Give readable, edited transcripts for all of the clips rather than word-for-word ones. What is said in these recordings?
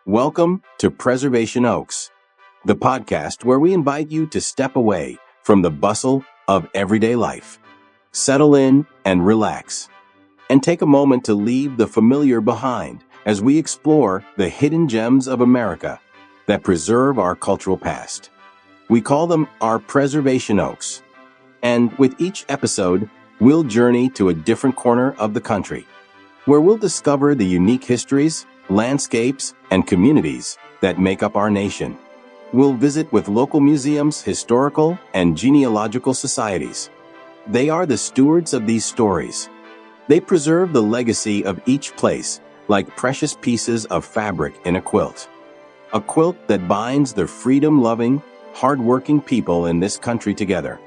Welcome to Preservation Oaks, the podcast where we invite you to step away from the bustle of everyday life, settle in and relax, and take a moment to leave the familiar behind as we explore the hidden gems of America that preserve our cultural past. We call them our Preservation Oaks, and with each episode, we'll journey to a different corner of the country, where we'll discover the unique histories, landscapes, and communities that make up our nation. We'll visit with local museums, historical, and genealogical societies. They are the stewards of these stories. They preserve the legacy of each place like precious pieces of fabric in a quilt that binds the freedom-loving, hard-working people in this country together.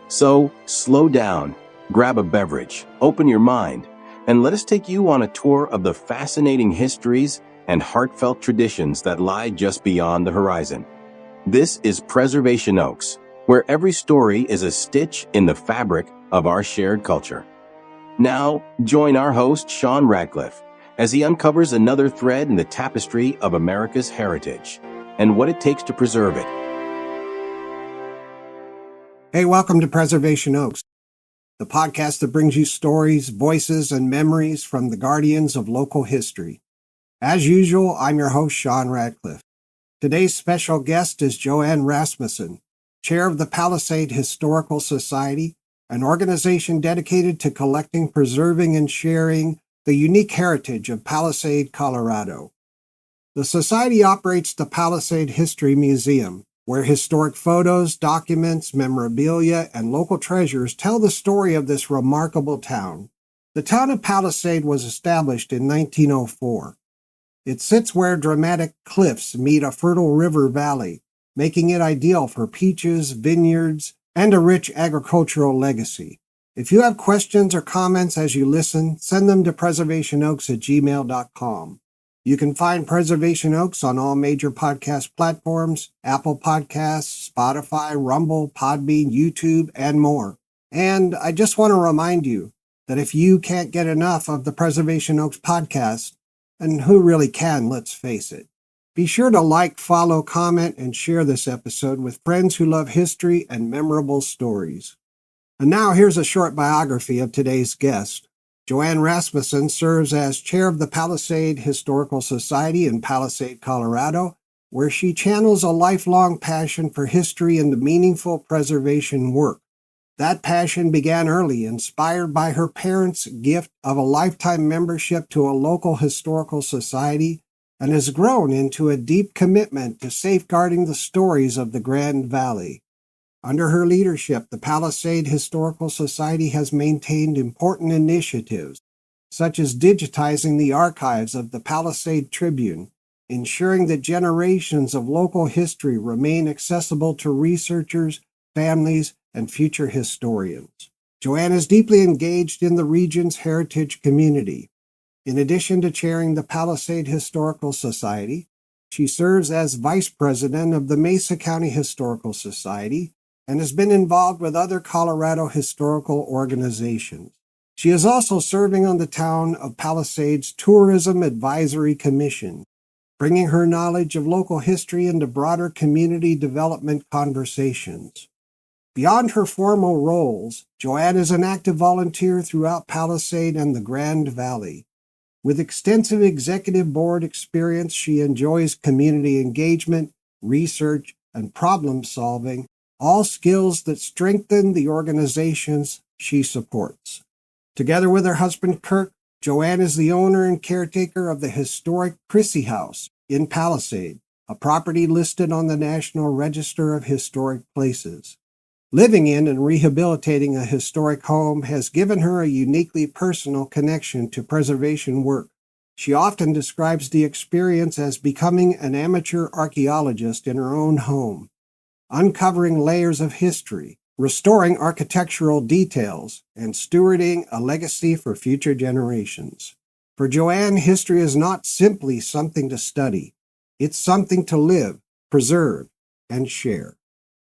So, slow down, grab a beverage, open your mind, and let us take you on a tour of the fascinating histories and heartfelt traditions that lie just beyond the horizon. This is Preservation Oaks, where every story is a stitch in the fabric of our shared culture. Now, join our host, Sean Radcliff, as he uncovers another thread in the tapestry of America's heritage and what it takes to preserve it. Hey, welcome to Preservation Oaks, the podcast that brings you stories, voices, and memories from the guardians of local history. As usual, I'm your host, Sean Radcliff. Today's special guest is JoAnn Rasmussen, chair of the Palisade Historical Society, an organization dedicated to collecting, preserving, and sharing the unique heritage of Palisade, Colorado. The Society operates the Palisade History Museum, where historic photos, documents, memorabilia, and local treasures tell the story of this remarkable town. The town of Palisade was established in 1904. It sits where dramatic cliffs meet a fertile river valley, making it ideal for peaches, vineyards, and a rich agricultural legacy. If you have questions or comments as you listen, send them to preservationoaks@gmail.com. You can find Preservation Oaks on all major podcast platforms, Apple Podcasts, Spotify, Rumble, Podbean, YouTube, and more. And I just want to remind you that if you can't get enough of the Preservation Oaks podcast, and who really can, let's face it, be sure to like, follow, comment, and share this episode with friends who love history and memorable stories. And now here's a short biography of today's guest. JoAnn Rasmussen serves as chair of the Palisade Historical Society in Palisade, Colorado, where she channels a lifelong passion for history and the meaningful preservation work. That passion began early, inspired by her parents' gift of a lifetime membership to a local historical society, and has grown into a deep commitment to safeguarding the stories of the Grand Valley. Under her leadership, the Palisade Historical Society has maintained important initiatives, such as digitizing the archives of the Palisade Tribune, ensuring that generations of local history remain accessible to researchers, families, and future historians. JoAnn is deeply engaged in the region's heritage community. In addition to chairing the Palisade Historical Society, she serves as vice president of the Mesa County Historical Society and has been involved with other Colorado historical organizations. She is also serving on the town of Palisade's Tourism Advisory Commission, bringing her knowledge of local history into broader community development conversations. Beyond her formal roles, JoAnn is an active volunteer throughout Palisade and the Grand Valley. With extensive executive board experience, she enjoys community engagement, research, and problem solving, all skills that strengthen the organizations she supports. Together with her husband Kirk, JoAnn is the owner and caretaker of the historic Chrissy House in Palisade, a property listed on the National Register of Historic Places. Living in and rehabilitating a historic home has given her a uniquely personal connection to preservation work. She often describes the experience as becoming an amateur archaeologist in her own home, uncovering layers of history, restoring architectural details, and stewarding a legacy for future generations. For JoAnn, history is not simply something to study. It's something to live, preserve, and share.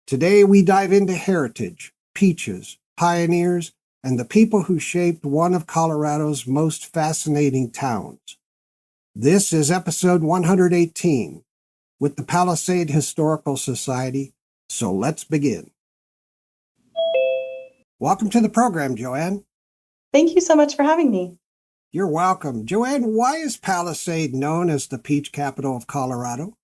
Today, we dive into heritage, peaches, pioneers, and the people who shaped one of Colorado's most fascinating towns. This is episode 118 with the Palisade Historical Society, so let's begin. Welcome to the program, JoAnn. Thank you so much for having me. You're welcome. JoAnn, why is Palisade known as the peach capital of Colorado?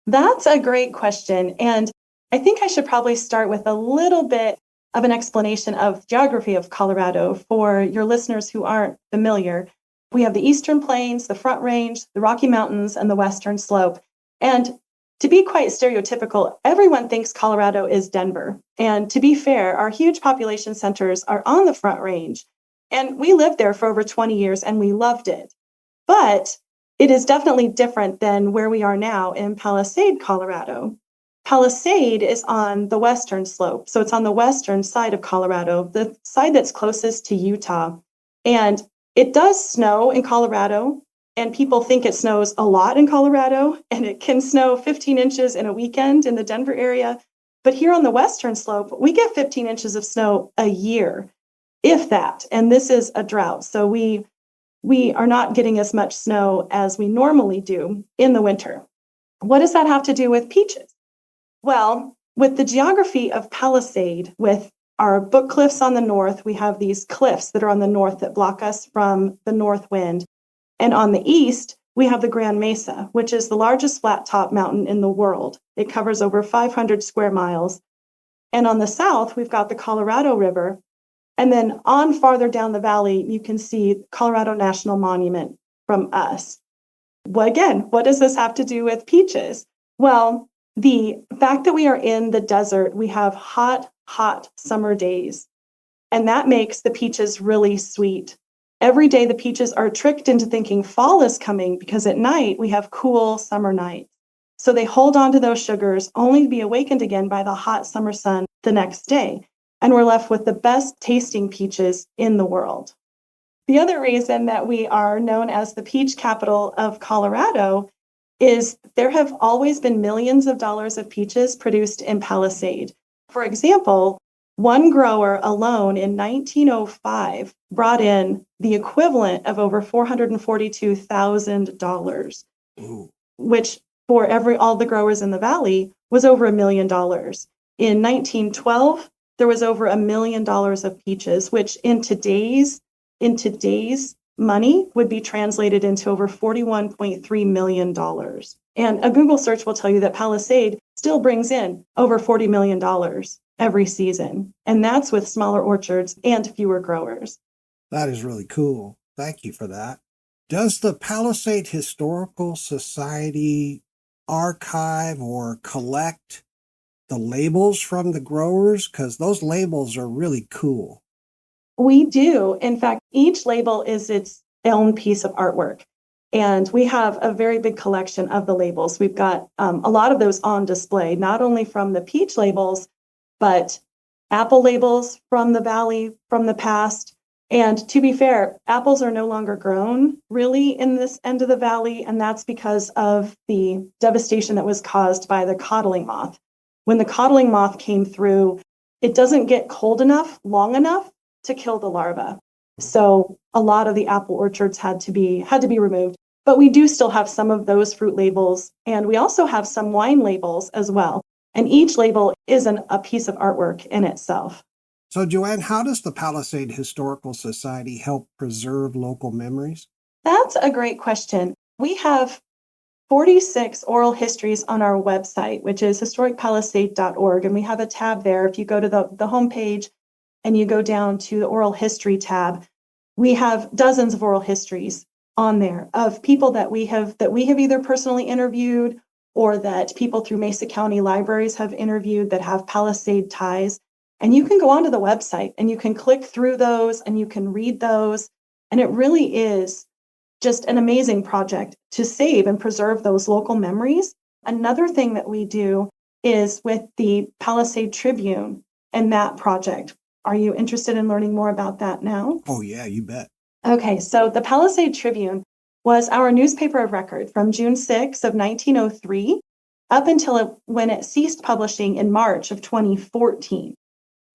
That's a great question. And I think I should probably start with a little bit of an explanation of geography of Colorado for your listeners who aren't familiar. We have the Eastern Plains, the Front Range, the Rocky Mountains, and the Western Slope. And to be quite stereotypical, everyone thinks Colorado is Denver. And to be fair, our huge population centers are on the Front Range. And we lived there for over 20 years and we loved it. But it is definitely different than where we are now in Palisade, Colorado. Palisade is on the Western Slope. So it's on the western side of Colorado, the side that's closest to Utah. And it does snow in Colorado, and people think it snows a lot in Colorado, and it can snow 15 inches in a weekend in the Denver area. But here on the Western Slope, we get 15 inches of snow a year, if that. And this is a drought. So we are not getting as much snow as we normally do in the winter. What does that have to do with peaches? Well, with the geography of Palisade, with our book cliffs on the north, we have these cliffs that are on the north that block us from the north wind. And on the east, we have the Grand Mesa, which is the largest flat top mountain in the world. It covers over 500 square miles. And on the south, we've got the Colorado River. And then on farther down the valley, you can see Colorado National Monument from us. Well, again, what does this have to do with peaches? Well, the fact that we are in the desert, we have hot summer days, and that makes the peaches really sweet. Every day, the peaches are tricked into thinking fall is coming because at night we have cool summer nights. So they hold on to those sugars only to be awakened again by the hot summer sun the next day. And we're left with the best tasting peaches in the world. The other reason that we are known as the peach capital of Colorado is there have always been millions of dollars of peaches produced in Palisade. For example, one grower alone in 1905 brought in the equivalent of over $442,000, which for all the growers in the valley was over $1 million. In 1912, there was over $1 million of peaches, which in today's money would be translated into over $41.3 million. And a Google search will tell you that Palisade still brings in over $40 million every season. And that's with smaller orchards and fewer growers. That is really cool. Thank you for that. Does the Palisade Historical Society archive or collect the labels from the growers? Because those labels are really cool. We do. In fact, each label is its own piece of artwork. And we have a very big collection of the labels. We've got a lot of those on display, not only from the peach labels, but apple labels from the valley, from the past. And to be fair, apples are no longer grown really in this end of the valley. And that's because of the devastation that was caused by the codling moth. When the codling moth came through, it doesn't get cold enough, long enough to kill the larva. So a lot of the apple orchards had to be removed. But we do still have some of those fruit labels. And we also have some wine labels as well. And each label is a piece of artwork in itself. So JoAnn, how does the Palisade Historical Society help preserve local memories? That's a great question. We have 46 oral histories on our website, which is historicpalisade.org. And we have a tab there. If you go to the homepage and you go down to the oral history tab, we have dozens of oral histories on there of people that we have either personally interviewed or that people through Mesa County libraries have interviewed that have Palisade ties. And you can go onto the website and you can click through those and you can read those. And it really is just an amazing project to save and preserve those local memories. Another thing that we do is with the Palisade Tribune and that project. Are you interested in learning more about that now? Oh, yeah, you bet. Okay, so the Palisade Tribune was our newspaper of record from June 6 of 1903 up until when it ceased publishing in March of 2014.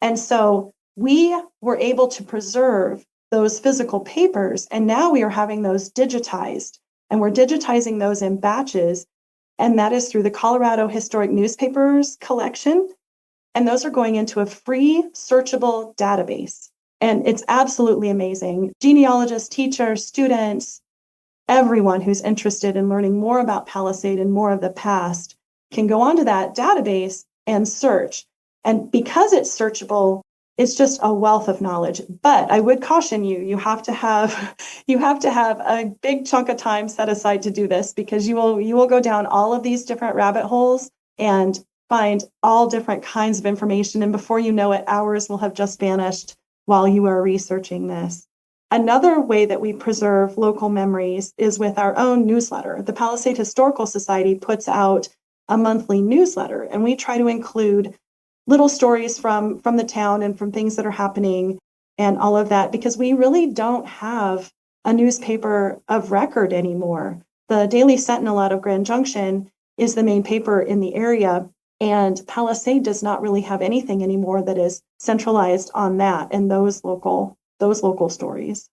And so we were able to preserve those physical papers, and now we are having those digitized. And we're digitizing those in batches. And that is through the Colorado Historic Newspapers collection. And those are going into a free searchable database. And it's absolutely amazing. Genealogists, teachers, students, everyone who's interested in learning more about Palisade and more of the past can go onto that database and search. And because it's searchable, it's just a wealth of knowledge. But I would caution you, you have to have a big chunk of time set aside to do this, because you will go down all of these different rabbit holes and find all different kinds of information. And before you know it, hours will have just vanished while you are researching this. Another way that we preserve local memories is with our own newsletter. The Palisade Historical Society puts out a monthly newsletter, and we try to include little stories from the town and from things that are happening and all of that, because we really don't have a newspaper of record anymore. The Daily Sentinel out of Grand Junction is the main paper in the area, and Palisade does not really have anything anymore that is centralized on that and those local stories.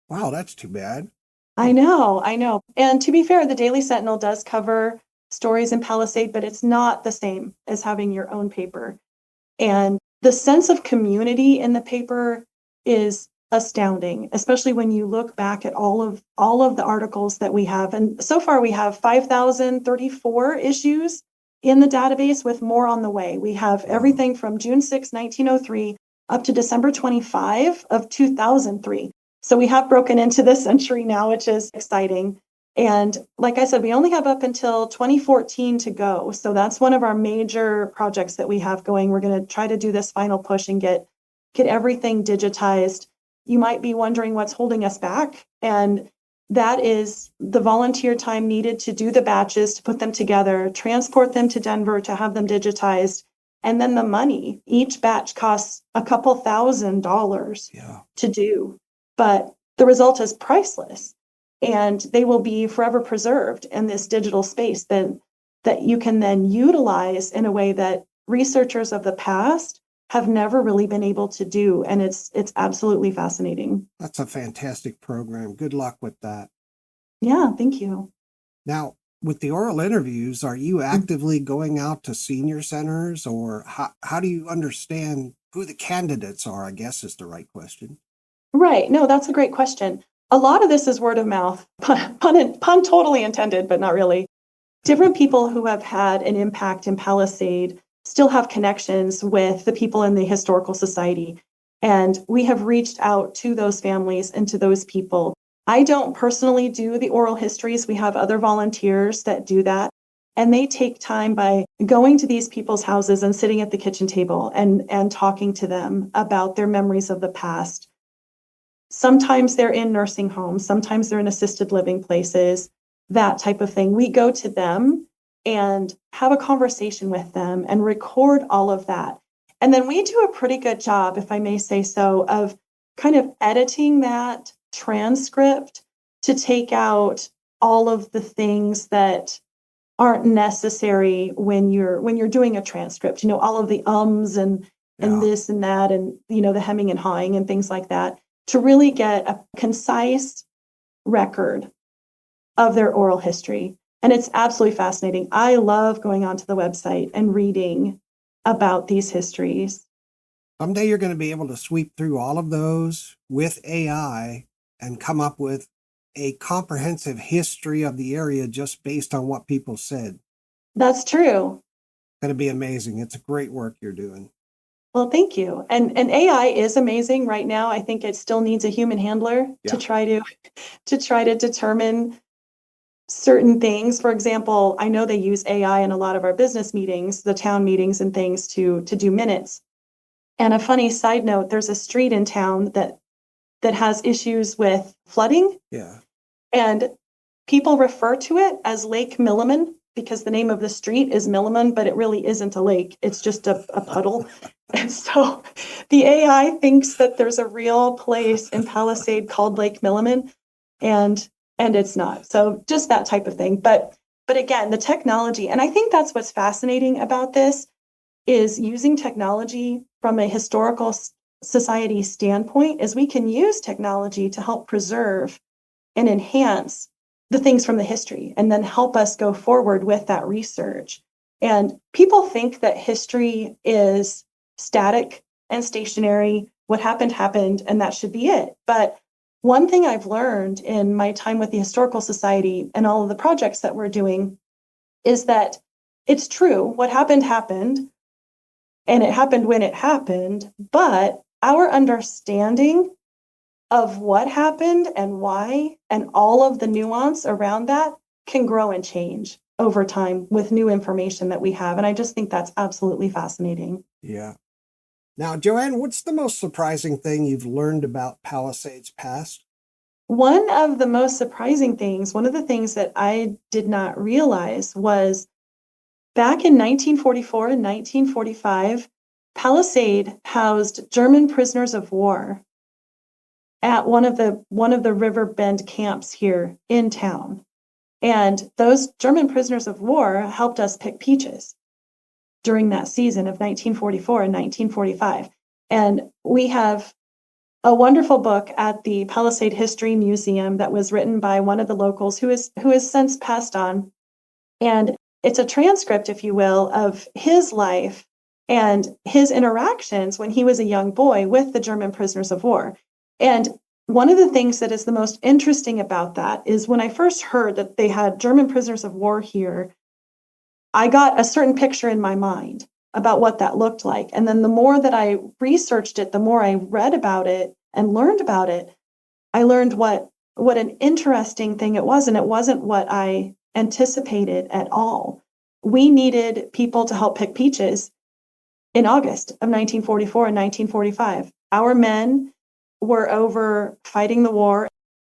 Wow, that's too bad. I know. And to be fair, the Daily Sentinel does cover stories in Palisade, but it's not the same as having your own paper. And the sense of community in the paper is astounding, especially when you look back at all of the articles that we have. And so far we have 5,034 issues in the database, with more on the way. We have everything from June 6, 1903 up to December 25 of 2003. So we have broken into this century now, which is exciting. And like I said, we only have up until 2014 to go. So that's one of our major projects that we have going. We're going to try to do this final push and get everything digitized. You might be wondering what's holding us back. And that is the volunteer time needed to do the batches, to put them together, transport them to Denver to have them digitized. And then the money. Each batch costs a couple $1,000s to do, but the result is priceless. And they will be forever preserved in this digital space that you can then utilize in a way that researchers of the past have never really been able to do. And it's absolutely fascinating. That's a fantastic program. Good luck with that. Yeah, thank you. Now, with the oral interviews, are you actively going out to senior centers, or how do you understand who the candidates are, I guess is the right question. Right. No, that's a great question. A lot of this is word of mouth, pun totally intended, but not really. Different people who have had an impact in Palisade still have connections with the people in the Historical Society. And we have reached out to those families and to those people. I don't personally do the oral histories. We have other volunteers that do that. And they take time by going to these people's houses and sitting at the kitchen table and talking to them about their memories of the past. Sometimes they're in nursing homes, sometimes they're in assisted living places, that type of thing. We go to them and have a conversation with them and record all of that. And then we do a pretty good job, if I may say so, of kind of editing that transcript to take out all of the things that aren't necessary when you're doing a transcript, all of the ums and this and that, and the hemming and hawing and things like that, to really get a concise record of their oral history. And it's absolutely fascinating. I love going onto the website and reading about these histories. Someday you're going to be able to sweep through all of those with AI and come up with a comprehensive history of the area just based on what people said. That's true. It's going to be amazing. It's great work you're doing. Well, thank you. And AI is amazing right now. I think it still needs a human handler to try to determine certain things. For example, I know they use AI in a lot of our business meetings, the town meetings and things to do minutes. And a funny side note, there's a street in town that has issues with flooding. Yeah. And people refer to it as Lake Milliman because the name of the street is Milliman, but it really isn't a lake. It's just a puddle. And so the AI thinks that there's a real place in Palisade called Lake Milliman, and it's not. So just that type of thing. But again, the technology, and I think that's what's fascinating about this, is using technology from a historical society standpoint, is we can use technology to help preserve and enhance the things from the history and then help us go forward with that research. And people think that history is static and stationary. What happened, happened, and that should be it. But one thing I've learned in my time with the Historical Society and all of the projects that we're doing is that it's true. What happened, happened, and it happened when it happened. But our understanding of what happened and why and all of the nuance around that can grow and change over time with new information that we have. And I just think that's absolutely fascinating. Yeah. Now, JoAnn, what's the most surprising thing you've learned about Palisade's past? One of the most surprising things, one of the things that I did not realize was back in 1944 and 1945, Palisade housed German prisoners of war at one of the river bend camps here in town. And those German prisoners of war helped us pick peaches during that season of 1944 and 1945. And we have a wonderful book at the Palisade History Museum that was written by one of the locals who has since passed on. And it's a transcript, if you will, of his life and his interactions when he was a young boy with the German prisoners of war. And one of the things that is the most interesting about that is when I first heard that they had German prisoners of war here, I got a certain picture in my mind about what that looked like. And then the more that I researched it, the more I read about it and learned about it, I learned what an interesting thing it was. And it wasn't what I anticipated at all. We needed people to help pick peaches in August of 1944 and 1945. Our men were over fighting the war.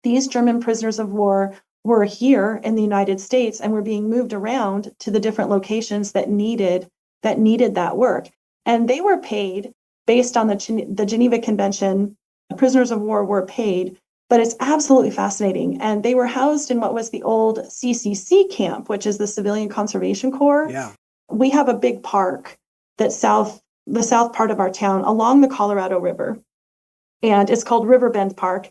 These German prisoners of war were here in the United States and were being moved around to the different locations that needed that work. And they were paid based on the Geneva Convention. The prisoners of war were paid, but it's absolutely fascinating. And they were housed in what was the old CCC camp, which is the Civilian Conservation Corps. Yeah. We have a big park that's the south part of our town along the Colorado River. And it's called River Bend Park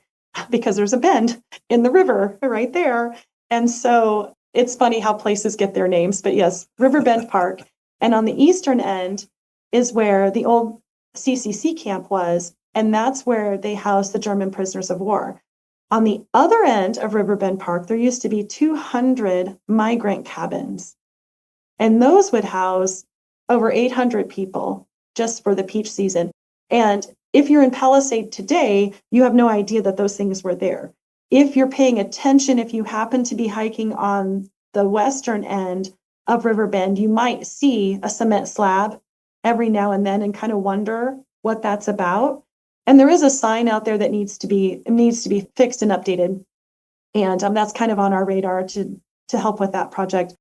because there's a bend in the river right there. And so it's funny how places get their names, but yes, River Bend Park. And on the eastern end is where the old CCC camp was, and that's where they housed the German prisoners of war. On the other end of River Bend Park, there used to be 200 migrant cabins, and those would house over 800 people just for the peach season. And if you're in Palisade today, you have no idea that those things were there. If you're paying attention, if you happen to be hiking on the western end of River Bend, you might see a cement slab every now and then and kind of wonder what that's about. And there is a sign out there that needs to be fixed and updated. And that's kind of on our radar to help with that project.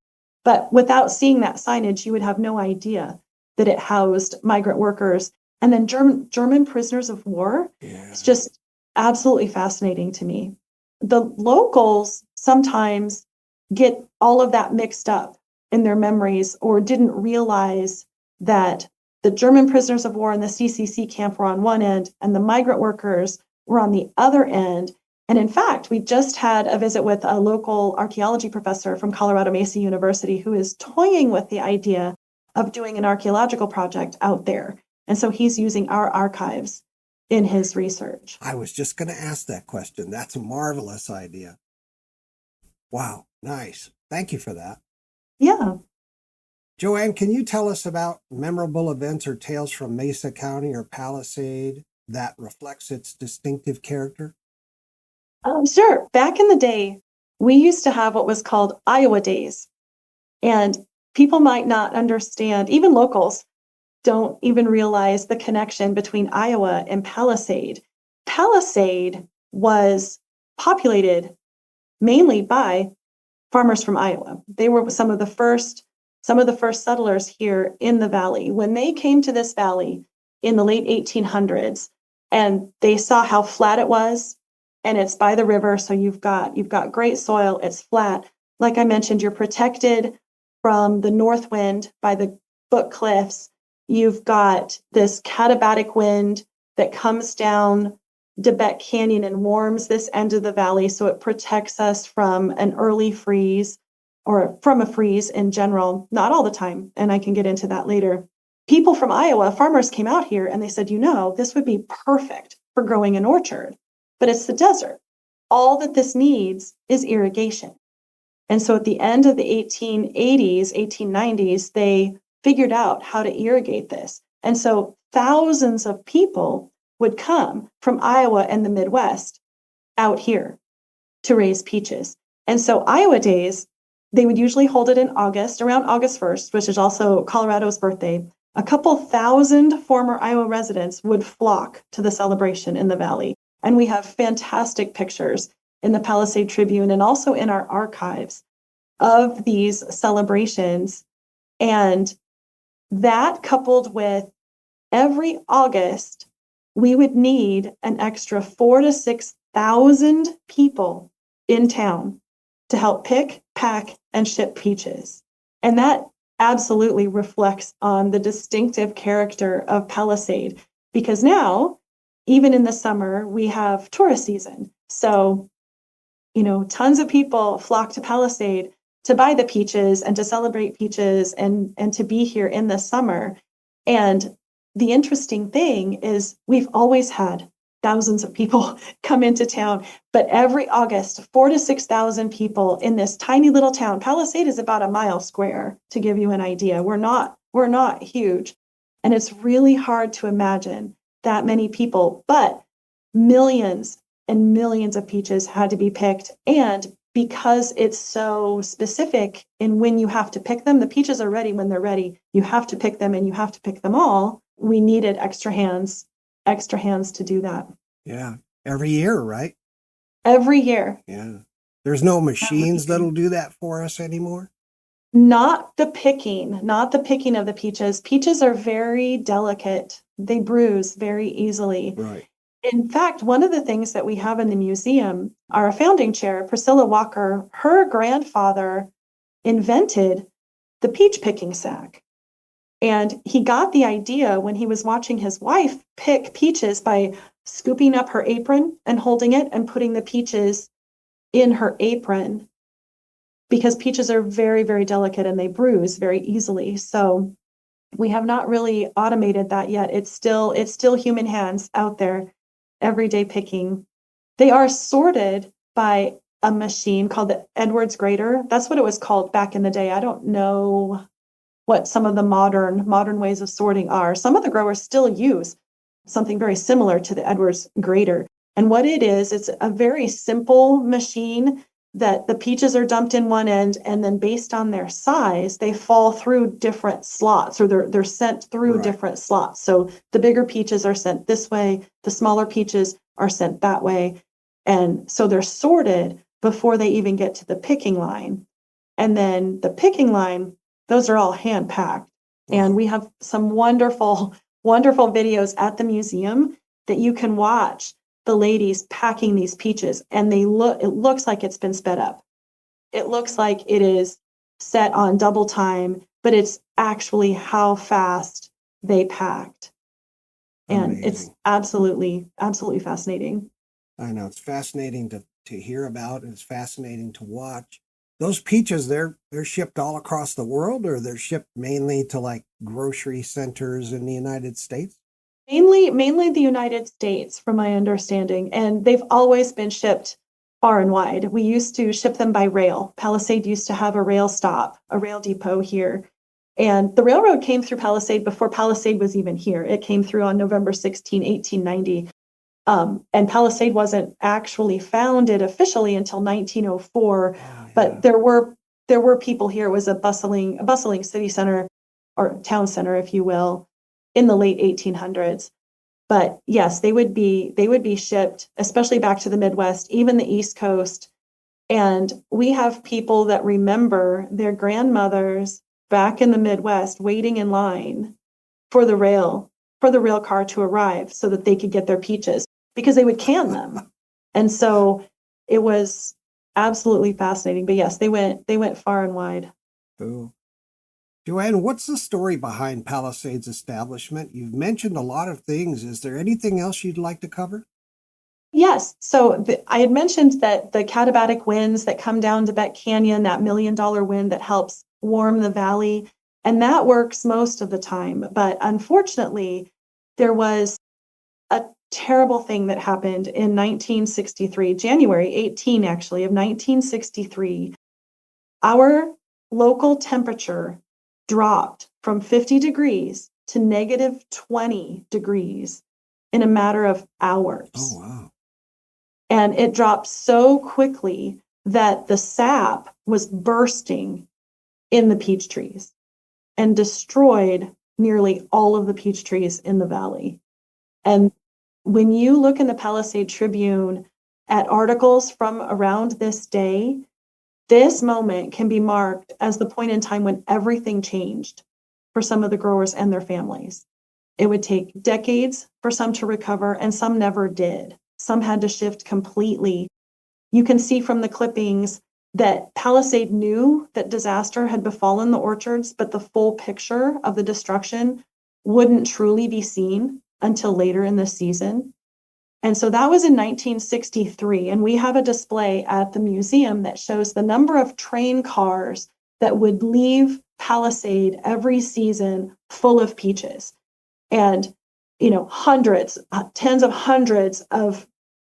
But without seeing that signage, you would have no idea that it housed migrant workers. And then German prisoners of war. Yeah. It's just absolutely fascinating to me. The locals sometimes get all of that mixed up in their memories or didn't realize that the German prisoners of war in the CCC camp were on one end and the migrant workers were on the other end. And in fact, we just had a visit with a local archaeology professor from Colorado Mesa University who is toying with the idea of doing an archaeological project out there. And so he's using our archives in his research. I was just going to ask that question. That's a marvelous idea. Wow, nice. Thank you for that. Yeah. JoAnn, can you tell us about memorable events or tales from Mesa County or Palisade that reflects its distinctive character? Sure. Back in the day, we used to have what was called Iowa Days. And people might not understand, even locals don't even realize the connection between Iowa and Palisade. Palisade was populated mainly by farmers from Iowa. They were some of the first settlers here in the valley. When they came to this valley in the late 1800s and they saw how flat it was, and it's by the river, so you've got great soil, it's flat. Like I mentioned, you're protected from the north wind by the Book Cliffs. You've got this katabatic wind that comes down Debet Canyon and warms this end of the valley, so it protects us from an early freeze or from a freeze in general, not all the time, and I can get into that later. People from Iowa, farmers came out here and they said, this would be perfect for growing an orchard, but it's the desert. All that this needs is irrigation. And so at the end of the 1880s, 1890s, they figured out how to irrigate this. And so thousands of people would come from Iowa and the Midwest out here to raise peaches. And so Iowa Days, they would usually hold it in August, around August 1st, which is also Colorado's birthday. A couple thousand former Iowa residents would flock to the celebration in the valley. And we have fantastic pictures in the Palisade Tribune and also in our archives of these celebrations. And that, coupled with every August, we would need an extra 4,000 to 6,000 people in town to help pick, pack, and ship peaches. And that absolutely reflects on the distinctive character of Palisade, because now, even in the summer, we have tourist season. So, tons of people flock to Palisade to buy the peaches and to celebrate peaches and to be here in the summer. And the interesting thing is we've always had thousands of people come into town, but every August, 4,000 to 6,000 people in this tiny little town. Palisade is about a mile square, to give you an idea. We're not huge. And it's really hard to imagine that many people, but millions and millions of peaches had to be picked. And because it's so specific in when you have to pick them, the peaches are ready when they're ready. You have to pick them and you have to pick them all. We needed extra hands to do that. Yeah. Every year, right? Every year. Yeah. There's no machines that'll do that for us anymore? Not the picking of the peaches. Peaches are very delicate. They bruise very easily. Right. In fact, one of the things that we have in the museum, our founding chair, Priscilla Walker, her grandfather invented the peach picking sack. And he got the idea when he was watching his wife pick peaches by scooping up her apron and holding it and putting the peaches in her apron, because peaches are very, very delicate and they bruise very easily. So we have not really automated that yet. It's still human hands out there every day picking. They are sorted by a machine called the Edwards grater. That's what it was called back in the day. I don't know what some of the modern ways of sorting are. Some of the growers still use something very similar to the Edwards grater. And what it is, it's a very simple machine that the peaches are dumped in one end, and then based on their size, they fall through different slots, or they're sent through different slots. So the bigger peaches are sent this way, the smaller peaches are sent that way. And so they're sorted before they even get to the picking line. And then the picking line, those are all hand packed. And we have some wonderful, wonderful videos at the museum that you can watch the ladies packing these peaches, and it looks like it's been sped up. It looks like it is set on double time, but it's actually how fast they packed. And Amazing. It's absolutely fascinating. I know, it's fascinating to hear about, and it's fascinating to watch. Those peaches, they're shipped all across the world, or they're shipped mainly to like grocery centers in the United States? Mainly the United States, from my understanding, and they've always been shipped far and wide. We used to ship them by rail. Palisade used to have a rail stop, a rail depot here. And the railroad came through Palisade before Palisade was even here. It came through on November 16, 1890. And Palisade wasn't actually founded officially until 1904, but there were people here. It was a bustling city center, or town center, if you will, in the late 1800s. But yes, they would be shipped, especially back to the Midwest, even the East Coast. And we have people that remember their grandmothers back in the Midwest waiting in line for the rail car to arrive so that they could get their peaches, because they would can them. And so it was absolutely fascinating. But yes, they went far and wide. Cool. JoAnn, what's the story behind Palisade's establishment? You've mentioned a lot of things. Is there anything else you'd like to cover? Yes. So I had mentioned that the katabatic winds that come down Tibet Canyon, that $1 million wind that helps warm the valley, and that works most of the time. But unfortunately, there was a terrible thing that happened in 1963, January 18, actually, of 1963. Our local temperature dropped from 50 degrees to negative 20 degrees in a matter of hours. Oh, wow. And it dropped so quickly that the sap was bursting in the peach trees and destroyed nearly all of the peach trees in the valley. And when you look in the Palisade Tribune at articles from around this day, this moment can be marked as the point in time when everything changed for some of the growers and their families. It would take decades for some to recover, and some never did. Some had to shift completely. You can see from the clippings that Palisade knew that disaster had befallen the orchards, but the full picture of the destruction wouldn't truly be seen until later in the season. And so that was in 1963. And we have a display at the museum that shows the number of train cars that would leave Palisade every season full of peaches. And, hundreds, tens of hundreds of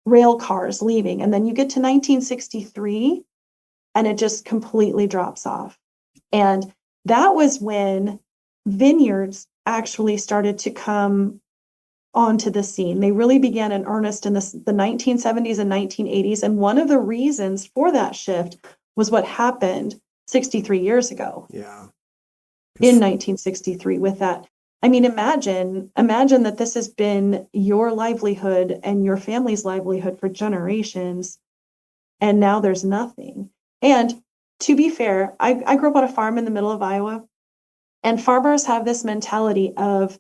rail cars leaving. And then you get to 1963 and it just completely drops off. And that was when vineyards actually started to come onto the scene. They really began in earnest in the 1970s and 1980s. And one of the reasons for that shift was what happened 63 years ago. Yeah. In 1963 with that. I mean, imagine that this has been your livelihood and your family's livelihood for generations, and now there's nothing. And to be fair, I grew up on a farm in the middle of Iowa, and farmers have this mentality of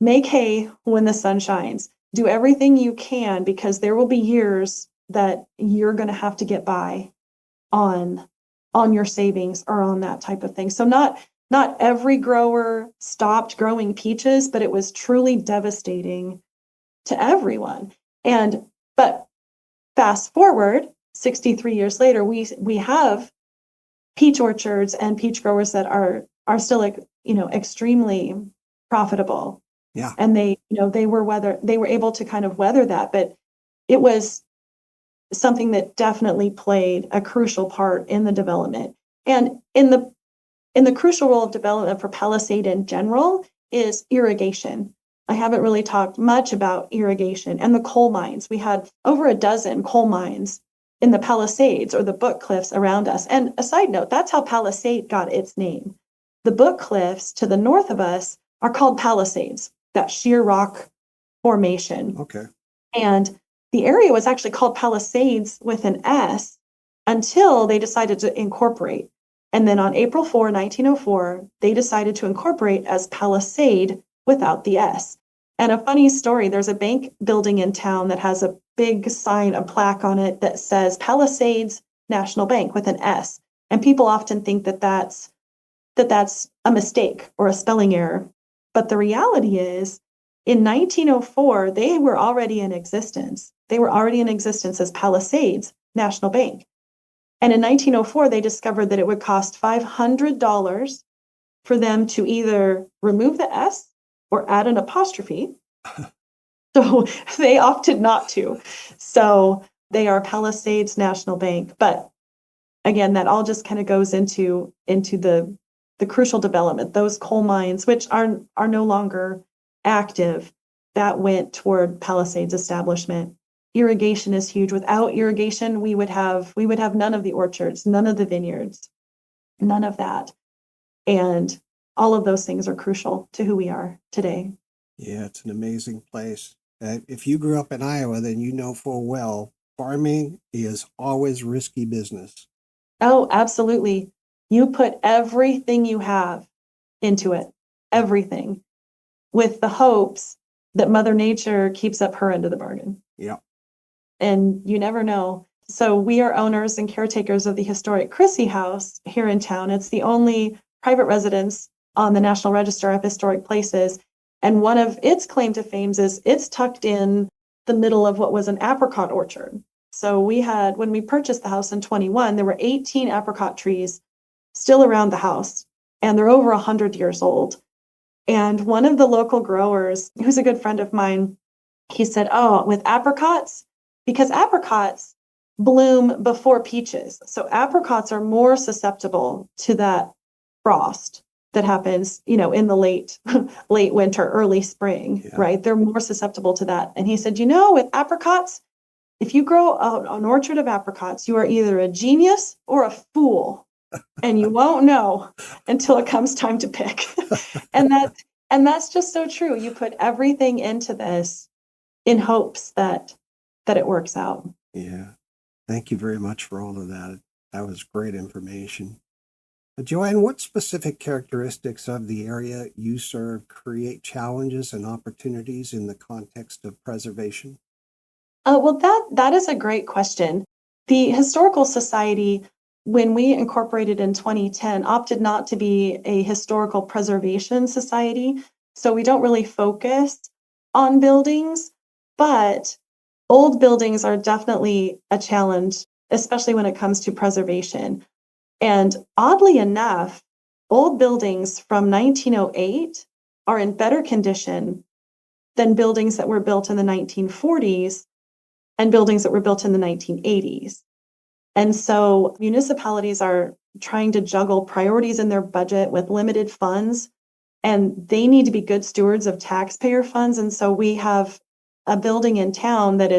make hay when the sun shines. Do everything you can, because there will be years that you're going to have to get by on your savings or on that type of thing. So not every grower stopped growing peaches, but it was truly devastating to everyone. But fast forward 63 years later, we have peach orchards and peach growers that are still extremely profitable. Yeah. And they were able to kind of weather that, but it was something that definitely played a crucial part in the development. And in the crucial role of development for Palisade in general is irrigation. I haven't really talked much about irrigation and the coal mines. We had over a dozen coal mines in the Palisades or the Book Cliffs around us. And a side note, that's how Palisade got its name. The Book Cliffs to the north of us are called Palisades, that sheer rock formation. Okay. And the area was actually called Palisades with an S until they decided to incorporate. And then on April 4, 1904, they decided to incorporate as Palisade without the S. And a funny story, there's a bank building in town that has a big sign, a plaque on it that says Palisades National Bank with an S. And people often think that that's a mistake or a spelling error. But the reality is, in 1904, they were already in existence. They were already in existence as Palisades National Bank. And in 1904, they discovered that it would cost $500 for them to either remove the S or add an apostrophe. So they opted not to. So they are Palisades National Bank. But again, that all just kind of goes into the crucial development. Those coal mines, which are no longer active, that went toward Palisades establishment. Irrigation is huge. Without irrigation, we would have none of the orchards, none of the vineyards, none of that. And all of those things are crucial to who we are today. Yeah, it's an amazing place. If you grew up in Iowa, then you know full well farming is always risky business. Oh, absolutely. You put everything you have into it, everything, with the hopes that Mother Nature keeps up her end of the bargain. Yeah. And you never know. So we are owners and caretakers of the historic Chrissy House here in town. It's the only private residence on the National Register of Historic Places. And one of its claim to fame is it's tucked in the middle of what was an apricot orchard. So we had, when we purchased the house in 21, there were 18 apricot trees still around the house, and they're over 100 years old. And one of the local growers, who's a good friend of mine, he said, oh, with apricots, because apricots bloom before peaches. So apricots are more susceptible to that frost that happens, in the late winter, early spring, right? They're more susceptible to that. And he said, with apricots, if you grow an orchard of apricots, you are either a genius or a fool, and you won't know until it comes time to pick. and that's just so true. You put everything into this in hopes that it works out. Yeah. Thank you very much for all of that. That was great information. JoAnn, what specific characteristics of the area you serve create challenges and opportunities in the context of preservation? Well, that is a great question. The Historical Society, when we incorporated in 2010, opted not to be a historical preservation society. So we don't really focus on buildings, but old buildings are definitely a challenge, especially when it comes to preservation. And oddly enough, old buildings from 1908 are in better condition than buildings that were built in the 1940s and buildings that were built in the 1980s. And so municipalities are trying to juggle priorities in their budget with limited funds, and they need to be good stewards of taxpayer funds. And so we have a building in town that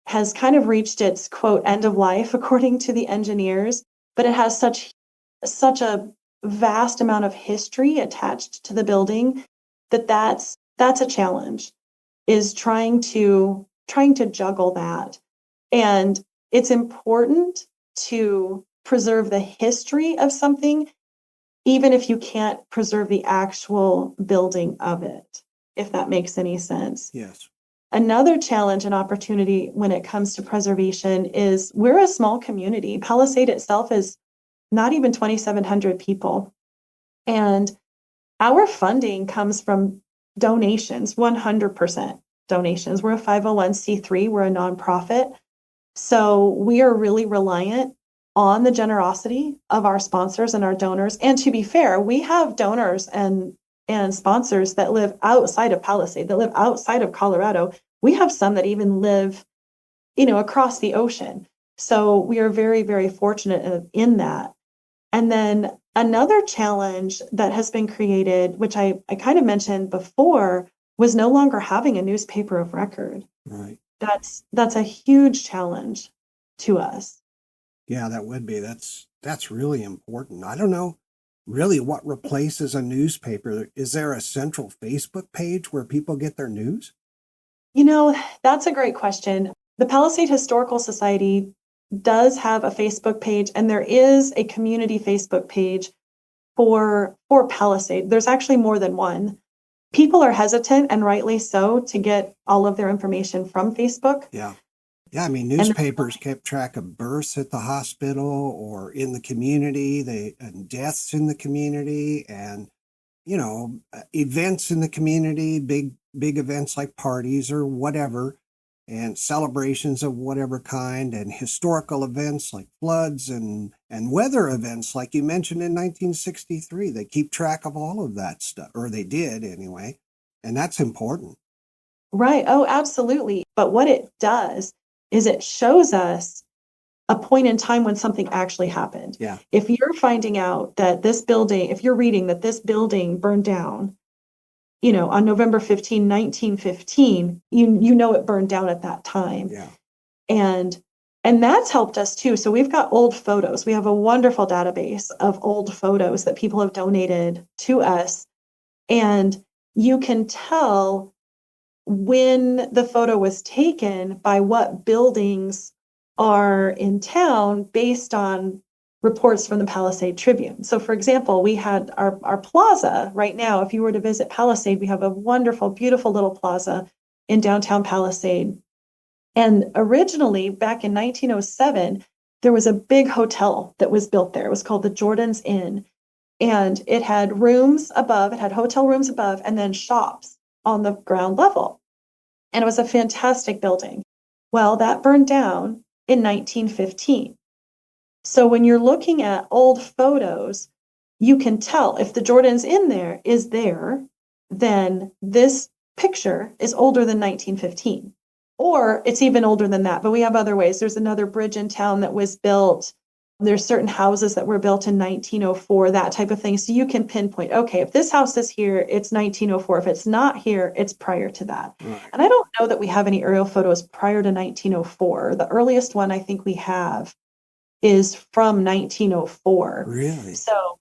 has kind of reached its, quote, end of life, according to the engineers, but it has such a vast amount of history attached to the building that's a challenge, is trying to juggle that. And it's important to preserve the history of something, even if you can't preserve the actual building of it, if that makes any sense. Yes. Another challenge and opportunity when it comes to preservation is we're a small community. Palisade itself is not even 2,700 people. And our funding comes from donations, 100% donations. We're a 501c3, we're a nonprofit. So we are really reliant on the generosity of our sponsors and our donors. And to be fair, we have donors and sponsors that live outside of Palisade, that live outside of Colorado. We have some that even live, across the ocean. So we are very, very fortunate in that. And then another challenge that has been created, which I kind of mentioned before, was no longer having a newspaper of record. Right. That's a huge challenge to us. Yeah, that would be. That's really important. I don't know really what replaces a newspaper. Is there a central Facebook page where people get their news? That's a great question. The Palisade Historical Society does have a Facebook page, and there is a community Facebook page for Palisade. There's actually more than one. People are hesitant, and rightly so, to get all of their information from Facebook. Yeah. Yeah, I mean, newspapers kept track of births at the hospital or in the community, and deaths in the community, and events in the community, big events like parties or whatever, and celebrations of whatever kind, and historical events like floods and weather events like you mentioned in 1963. They keep track of all of that stuff, or they did anyway, and that's important. Right. Oh, absolutely. But what it does is it shows us a point in time when something actually happened. Yeah. If you're finding out that if you're reading that this building burned down, on November 15, 1915, you know it burned down at that time. Yeah. And that's helped us too. So we've got old photos. We have a wonderful database of old photos that people have donated to us. And you can tell when the photo was taken by what buildings are in town based on reports from the Palisade Tribune. So for example, we had our plaza right now. If you were to visit Palisade, we have a wonderful, beautiful little plaza in downtown Palisade. And originally, back in 1907, there was a big hotel that was built there. It was called the Jordan's Inn. And it had rooms above, it had hotel rooms above, and then shops on the ground level. and it was a fantastic building. Well, that burned down in 1915. So when you're looking at old photos, you can tell if the Jordan's Inn there is there, then this picture is older than 1915. Or it's even older than that, but we have other ways. There's another bridge in town that was built. There's certain houses that were built in 1904, that type of thing. So you can pinpoint, okay, if this house is here, it's 1904. If it's not here, it's prior to that. Right. And I don't know that we have any aerial photos prior to 1904. The earliest one I think we have is from 1904. Really? So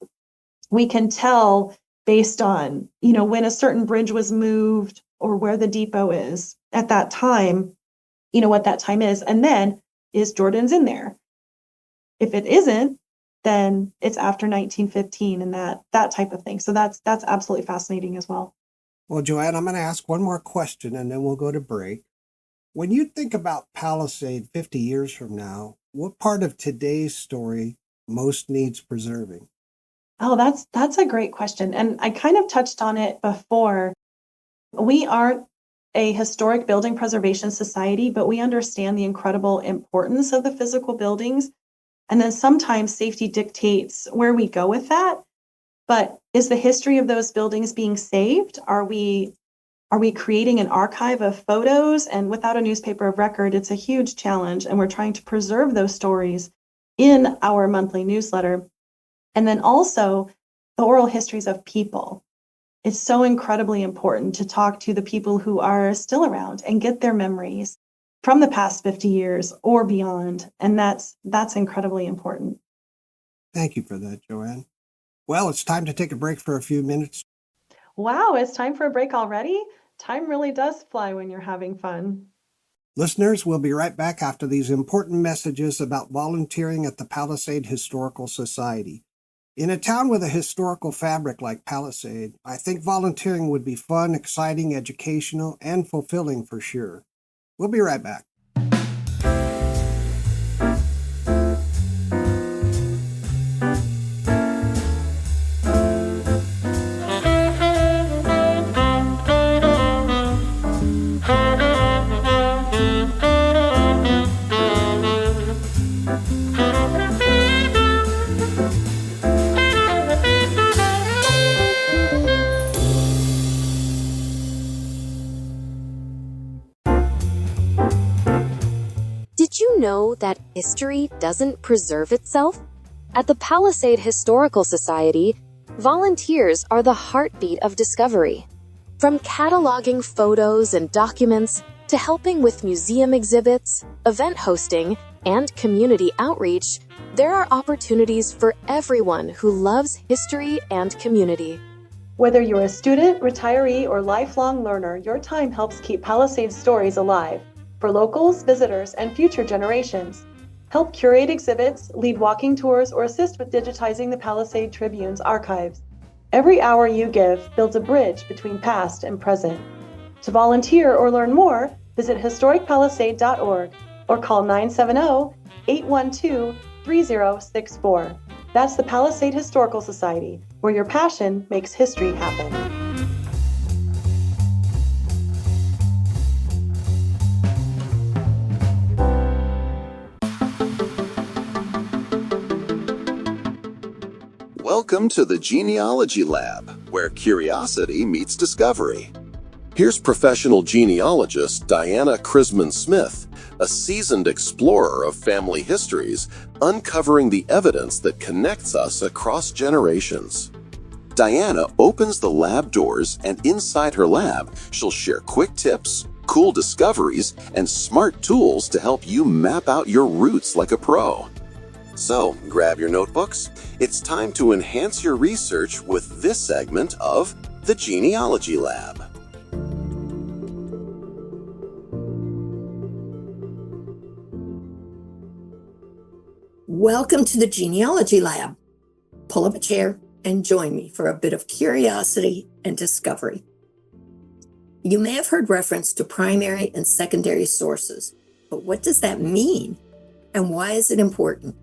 we can tell based on, when a certain bridge was moved or where the depot is at that time, what that time is. And then, is Jordan's in there? If it isn't, then it's after 1915 and that type of thing. So that's absolutely fascinating as well. Well, JoAnn, I'm going to ask one more question and then we'll go to break. When you think about Palisade 50 years from now, what part of today's story most needs preserving? Oh, that's a great question. And I kind of touched on it before. We aren't a historic building preservation society, but we understand the incredible importance of the physical buildings. And then sometimes safety dictates where we go with that. But is the history of those buildings being saved? Are we creating an archive of photos? And without a newspaper of record, it's a huge challenge. And we're trying to preserve those stories in our monthly newsletter. And then also the oral histories of people. It's so incredibly important to talk to the people who are still around and get their memories from the past 50 years or beyond. And that's incredibly important. Thank you for that, JoAnn. Well, it's time to take a break for a few minutes. Wow, it's time for a break already? Time really does fly when you're having fun. Listeners, we'll be right back after these important messages about volunteering at the Palisade Historical Society. In a town with a historical fabric like Palisade, I think volunteering would be fun, exciting, educational, and fulfilling for sure. We'll be right back. Did you know that history doesn't preserve itself? At the Palisade Historical Society, volunteers are the heartbeat of discovery. From cataloging photos and documents to helping with museum exhibits, event hosting, and community outreach, there are opportunities for everyone who loves history and community. Whether you're a student, retiree, or lifelong learner, your time helps keep Palisade stories alive for locals, visitors, and future generations. Help curate exhibits, lead walking tours, or assist with digitizing the Palisade Tribune's archives. Every hour you give builds a bridge between past and present. To volunteer or learn more, visit historicpalisade.org or call 970-812-3064. That's the Palisade Historical Society, where your passion makes history happen. Welcome to the Genealogy Lab, where curiosity meets discovery. Here's professional genealogist Diana Crisman Smith, a seasoned explorer of family histories, uncovering the evidence that connects us across generations. Diana opens the lab doors, and inside her lab, she'll share quick tips, cool discoveries, and smart tools to help you map out your roots like a pro. So, grab your notebooks. It's time to enhance your research with this segment of the Genealogy Lab. Welcome to the Genealogy Lab. Pull up a chair and join me for a bit of curiosity and discovery. You may have heard reference to primary and secondary sources, but what does that mean? And why is it important?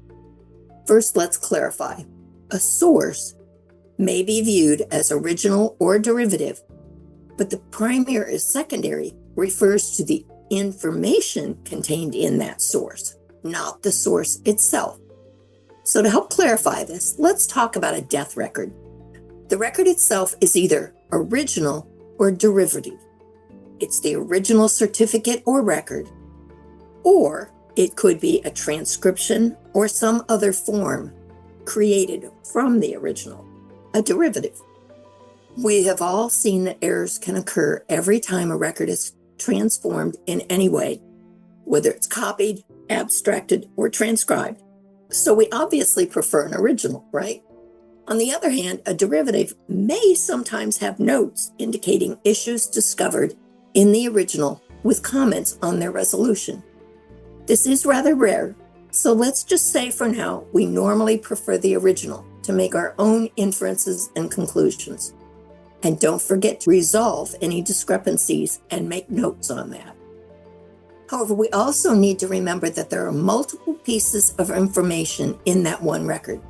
First, let's clarify. A source may be viewed as original or derivative, but the primary or secondary refers to the information contained in that source, not the source itself. So to help clarify this, let's talk about a death record. The record itself is either original or derivative. It's the original certificate or record, or it could be a transcription or some other form created from the original, a derivative. We have all seen that errors can occur every time a record is transformed in any way, whether it's copied, abstracted, or transcribed. So we obviously prefer an original, right? On the other hand, a derivative may sometimes have notes indicating issues discovered in the original with comments on their resolution. This is rather rare, so let's just say for now we normally prefer the original to make our own inferences and conclusions. And don't forget to resolve any discrepancies and make notes on that. However, we also need to remember that there are multiple pieces of information in that one record.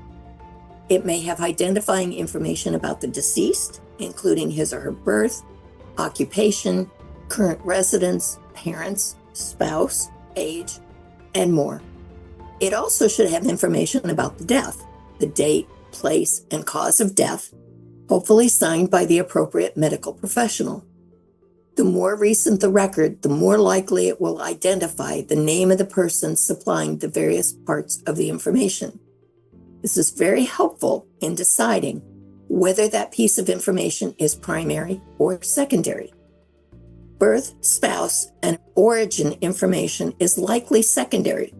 It may have identifying information about the deceased, including his or her birth, occupation, current residence, parents, spouse, age, and more. It also should have information about the death, the date, place, and cause of death, hopefully signed by the appropriate medical professional. The more recent the record, the more likely it will identify the name of the person supplying the various parts of the information. This is very helpful in deciding whether that piece of information is primary or secondary. Birth, spouse, and origin information is likely secondary,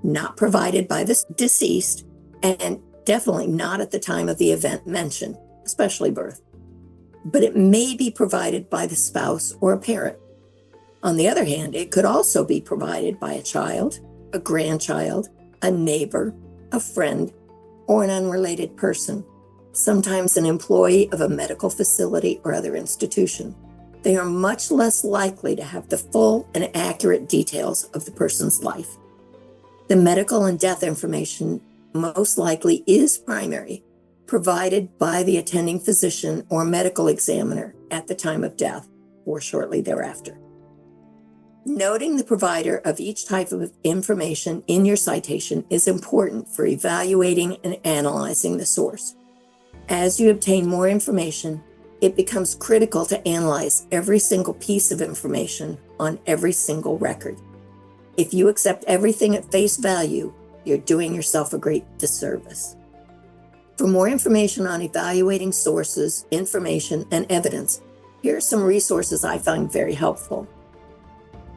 not provided by the deceased, and definitely not at the time of the event mentioned, especially birth. But it may be provided by the spouse or a parent. On the other hand, it could also be provided by a child, a grandchild, a neighbor, a friend, or an unrelated person, sometimes an employee of a medical facility or other institution. They are much less likely to have the full and accurate details of the person's life. The medical and death information most likely is primary, provided by the attending physician or medical examiner at the time of death or shortly thereafter. Noting the provider of each type of information in your citation is important for evaluating and analyzing the source. As you obtain more information, it becomes critical to analyze every single piece of information on every single record. If you accept everything at face value, you're doing yourself a great disservice. For more information on evaluating sources, information, and evidence, here are some resources I find very helpful.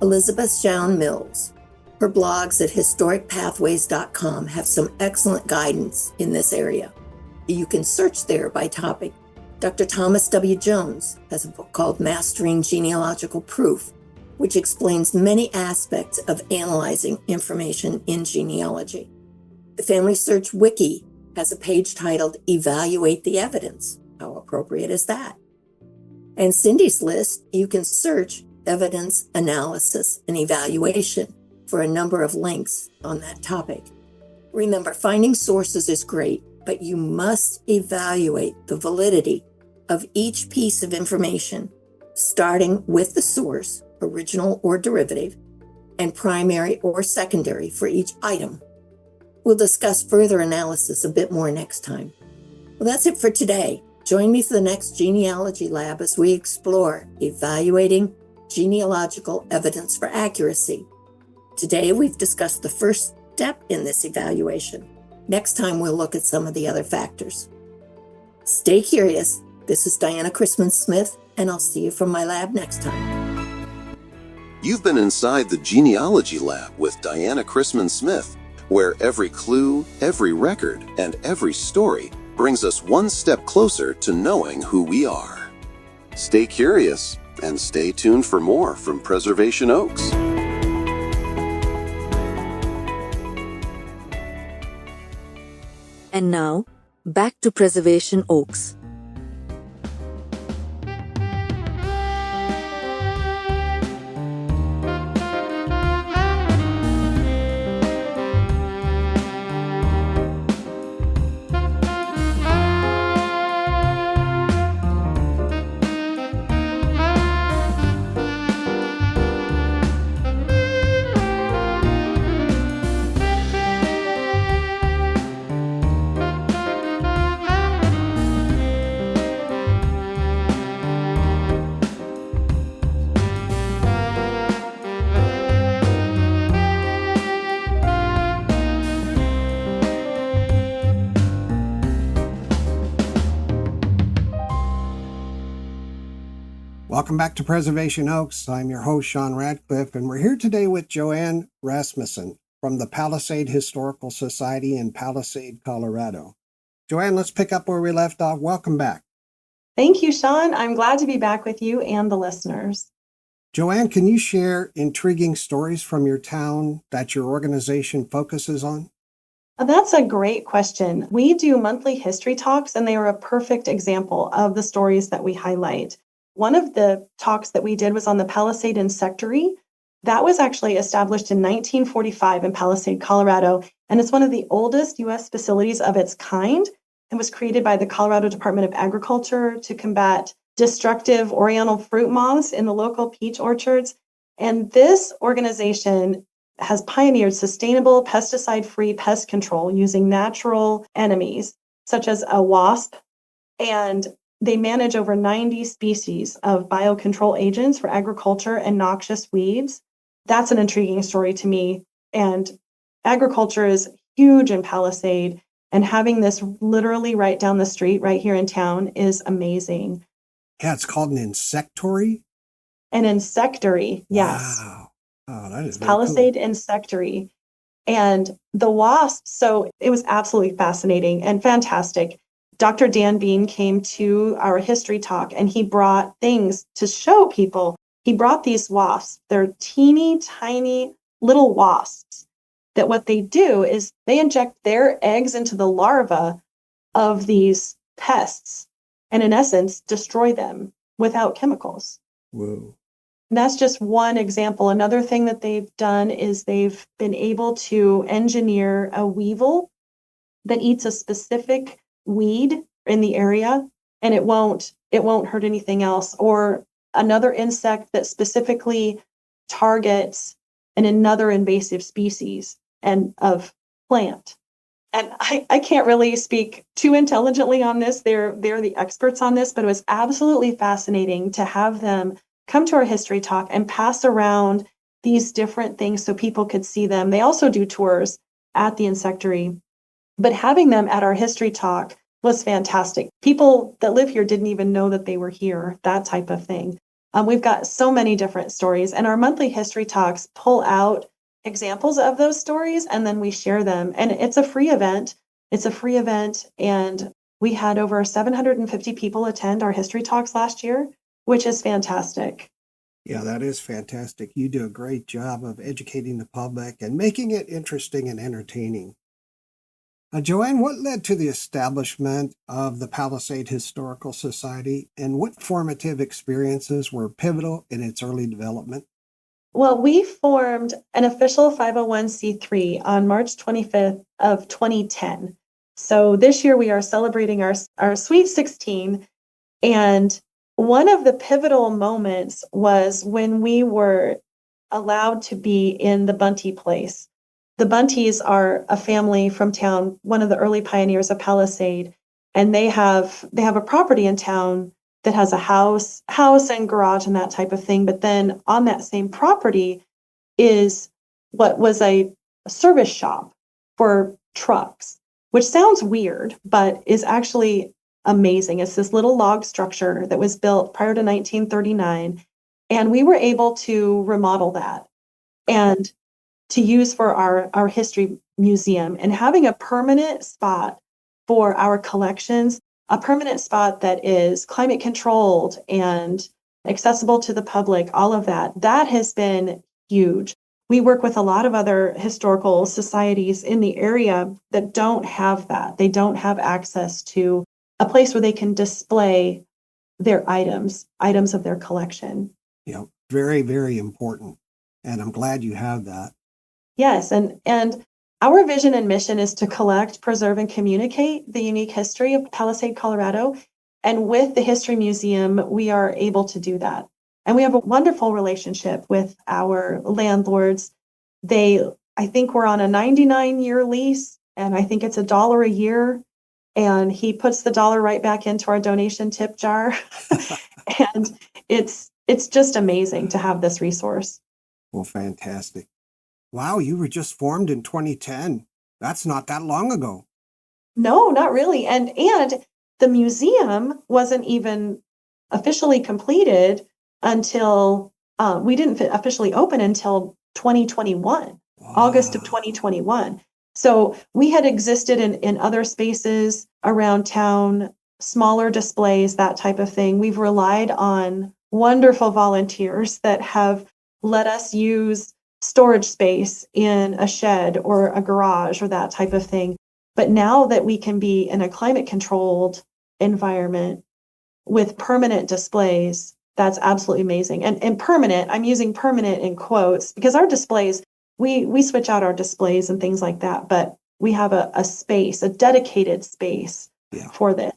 Elizabeth Shown Mills. Her blogs at historicpathways.com have some excellent guidance in this area. You can search there by topic. Dr. Thomas W. Jones has a book called Mastering Genealogical Proof, which explains many aspects of analyzing information in genealogy. The Family Search Wiki has a page titled Evaluate the Evidence. How appropriate is that? And Cindy's List, you can search evidence, analysis, and evaluation for a number of links on that topic. Remember, finding sources is great, but you must evaluate the validity of each piece of information, starting with the source, original or derivative, and primary or secondary for each item. We'll discuss further analysis a bit more next time. Well, that's it for today. Join me for the next Genealogy Lab as we explore evaluating genealogical evidence for accuracy. Today, we've discussed the first step in this evaluation. Next time, we'll look at some of the other factors. Stay curious. This is Diana Crisman Smith, and I'll see you from my lab next time. You've been inside the Genealogy Lab with Diana Crisman Smith, where every clue, every record, and every story brings us one step closer to knowing who we are. Stay curious and stay tuned for more from Preservation Oaks. And now, back to Preservation Oaks. Welcome back to Preservation Oaks. I'm your host, Sean Radcliff, and we're here today with JoAnn Rasmussen from the Palisade Historical Society in Palisade, Colorado. JoAnn, let's pick up where we left off. Welcome back. Thank you, Sean. I'm glad to be back with you and the listeners. JoAnn, can you share intriguing stories from your town that your organization focuses on? That's a great question. We do monthly history talks, and they are a perfect example of the stories that we highlight. One of the talks that we did was on the Palisade Insectary. That was actually established in 1945 in Palisade, Colorado, and it's one of the oldest U.S. facilities of its kind. It was created by the Colorado Department of Agriculture to combat destructive oriental fruit moths in the local peach orchards. And this organization has pioneered sustainable pesticide-free pest control using natural enemies, such as a wasp, and they manage over 90 species of biocontrol agents for agriculture and noxious weeds. That's an intriguing story to me. And agriculture is huge in Palisade, and having this literally right down the street, right here in town, is amazing. Yeah, it's called an insectary. An insectary, yes. Wow. Oh, that is Palisade cool. Insectary. And the wasps, so it was absolutely fascinating and fantastic. Dr. Dan Bean came to our history talk, and he brought things to show people. He brought these wasps. They're teeny tiny little wasps that what they do is they inject their eggs into the larva of these pests and in essence destroy them without chemicals. Whoa. And that's just one example. Another thing that they've done is they've been able to engineer a weevil that eats a specific weed in the area, and it won't hurt anything else. Or another insect that specifically targets another invasive species and of plant. And I can't really speak too intelligently on this. They're the experts on this, but it was absolutely fascinating to have them come to our history talk and pass around these different things so people could see them. They also do tours at the insectary, but having them at our history talk was fantastic. People that live here didn't even know that they were here, that type of thing. We've got so many different stories, and our monthly history talks pull out examples of those stories, and then we share them. And it's a free event. And we had over 750 people attend our history talks last year, which is fantastic. Yeah, that is fantastic. You do a great job of educating the public and making it interesting and entertaining. JoAnn, what led to the establishment of the Palisade Historical Society, and what formative experiences were pivotal in its early development? Well, we formed an official 501c3 on March 25th of 2010. So this year we are celebrating our Sweet 16, and one of the pivotal moments was when we were allowed to be in the Bunty place. The Buntys are a family from town, one of the early pioneers of Palisade, and they have a property in town that has a house and garage and that type of thing. But then on that same property is what was a service shop for trucks, which sounds weird, but is actually amazing. It's this little log structure that was built prior to 1939. And we were able to remodel that and to use for our history museum, and having a permanent spot for our collections, a permanent spot that is climate controlled and accessible to the public, all of that has been huge. We work with a lot of other historical societies in the area that don't have that. They don't have access to a place where they can display their items of their collection. Yeah, very, very important. And I'm glad you have that. Yes, and our vision and mission is to collect, preserve, and communicate the unique history of Palisade, Colorado. And with the History Museum, we are able to do that. And we have a wonderful relationship with our landlords. I think we're on a 99-year lease, and I think it's $1 a year. And he puts the dollar right back into our donation tip jar. And it's just amazing to have this resource. Well, fantastic. Wow, you were just formed in 2010. That's not that long ago. No, not really. And the museum wasn't even officially completed until we didn't officially open until 2021, August of 2021. So we had existed in other spaces around town, smaller displays, that type of thing. We've relied on wonderful volunteers that have let us use storage space in a shed or a garage or that type of thing. But now that we can be in a climate controlled environment with permanent displays, that's absolutely amazing. And permanent, I'm using permanent in quotes because our displays, we switch out our displays and things like that, but we have a space, a dedicated space for this.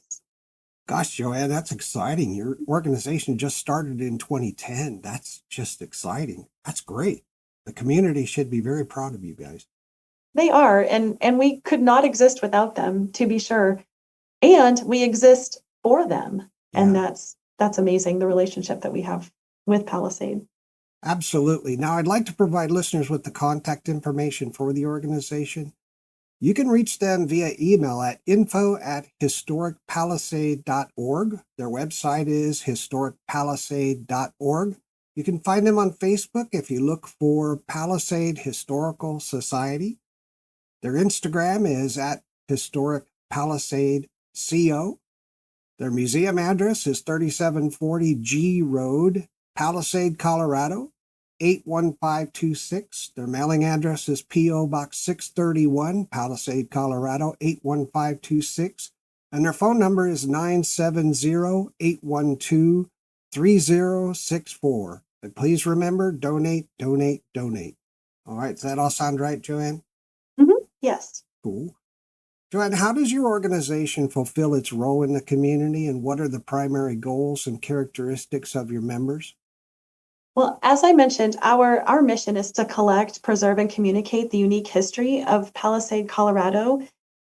Gosh, JoAnn, that's exciting. Your organization just started in 2010. That's just exciting. That's great. The community should be very proud of you guys. They are, and we could not exist without them, to be sure. And we exist for them. And that's amazing, the relationship that we have with Palisade. Absolutely. Now, I'd like to provide listeners with the contact information for the organization. You can reach them via email at info@historicpalisade.org. Their website is historicpalisade.org. You can find them on Facebook if you look for Palisade Historical Society. Their Instagram is at Historic Palisade CO. Their museum address is 3740 G Road, Palisade, Colorado, 81526. Their mailing address is P.O. Box 631, Palisade, Colorado, 81526. And their phone number is 970-812-3064. And please remember, donate, donate, donate. All right, does that all sound right, JoAnn? Mm-hmm. Yes. Cool. JoAnn, how does your organization fulfill its role in the community, and what are the primary goals and characteristics of your members? Well, as I mentioned, our mission is to collect, preserve, and communicate the unique history of Palisade, Colorado,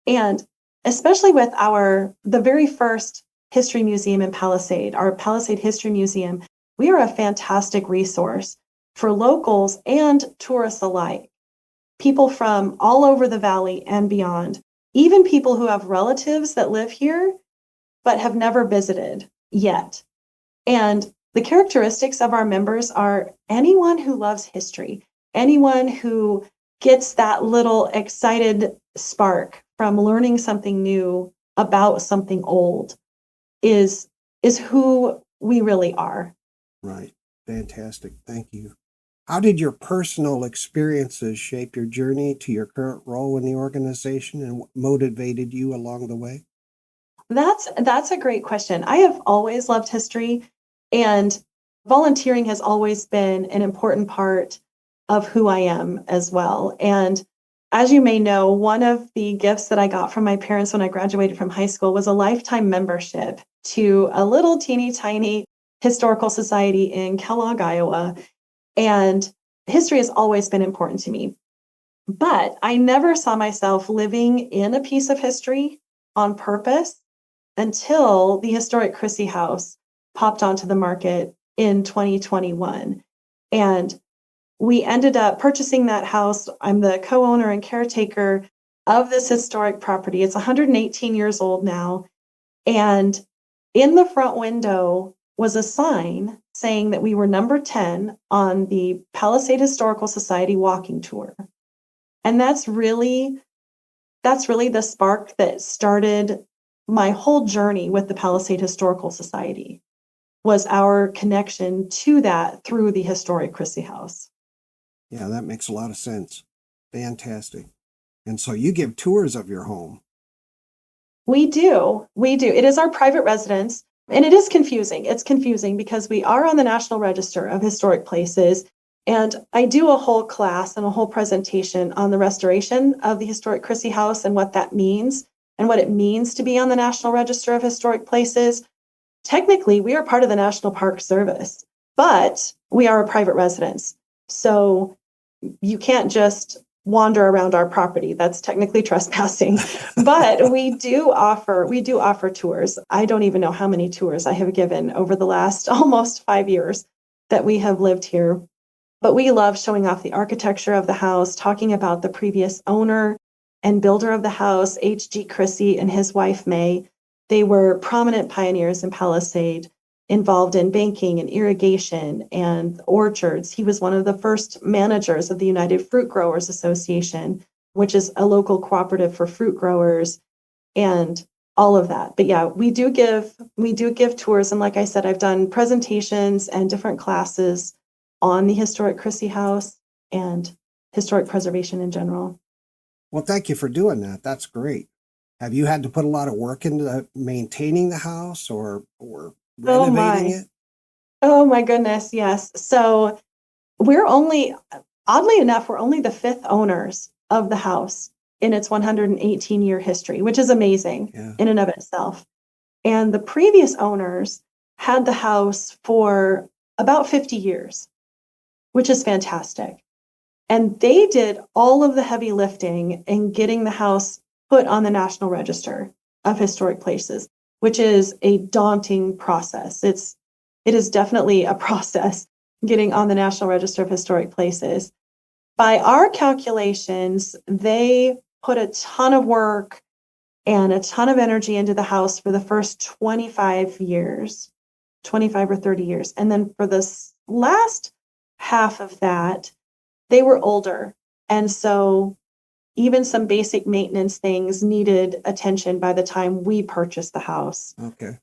and especially with the very first history museum in Palisade, our Palisade History Museum. We are a fantastic resource for locals and tourists alike, people from all over the valley and beyond, even people who have relatives that live here but have never visited yet. And the characteristics of our members are anyone who loves history, anyone who gets that little excited spark from learning something new about something old is who we really are. Right. Fantastic. Thank you. How did your personal experiences shape your journey to your current role in the organization, and what motivated you along the way? That's a great question. I have always loved history, and volunteering has always been an important part of who I am as well. And as you may know, one of the gifts that I got from my parents when I graduated from high school was a lifetime membership to a little teeny tiny historical society in Kellogg, Iowa. And history has always been important to me. But I never saw myself living in a piece of history on purpose until the historic Chrissy House popped onto the market in 2021. And we ended up purchasing that house. I'm the co-owner and caretaker of this historic property. It's 118 years old now. And in the front window was a sign saying that we were number 10 on the Palisade Historical Society walking tour. And that's really the spark that started my whole journey with the Palisade Historical Society, was our connection to that through the historic Chrissy House. Yeah, that makes a lot of sense. Fantastic. And so you give tours of your home. We do. It is our private residence, and it is confusing. It's confusing because we are on the National Register of Historic Places, and I do a whole class and a whole presentation on the restoration of the historic Chrissy House and what that means and what it means to be on the National Register of Historic Places. Technically, we are part of the National Park Service, but we are a private residence. So you can't just wander around our property. That's technically trespassing. But we do offer tours. I don't even know how many tours I have given over the last almost 5 years that we have lived here. But we love showing off the architecture of the house, talking about the previous owner and builder of the house, H.G. Chrissy, and his wife, May. They were prominent pioneers in Palisade. involved in banking and irrigation and orchards. He was one of the first managers of the United Fruit Growers Association, which is a local cooperative for fruit growers, and all of that. But yeah, we do give tours. And like I said, I've done presentations and different classes on the historic Chrissy House and historic preservation in general. Well, thank you for doing that. That's great. Have you had to put a lot of work into maintaining the house or renovating it? Oh my goodness, yes. So oddly enough, we're only the 5th owners of the house in its 118-year history, which is amazing in and of itself. And the previous owners had the house for about 50 years, which is fantastic. And they did all of the heavy lifting in getting the house put on the National Register of Historic Places, which is a daunting process. It is definitely a process getting on the National Register of Historic Places. By our calculations, they put a ton of work and a ton of energy into the house for the first 25 or 30 years. And then for this last half of that, they were older. And so even some basic maintenance things needed attention by the time we purchased the house. Okay.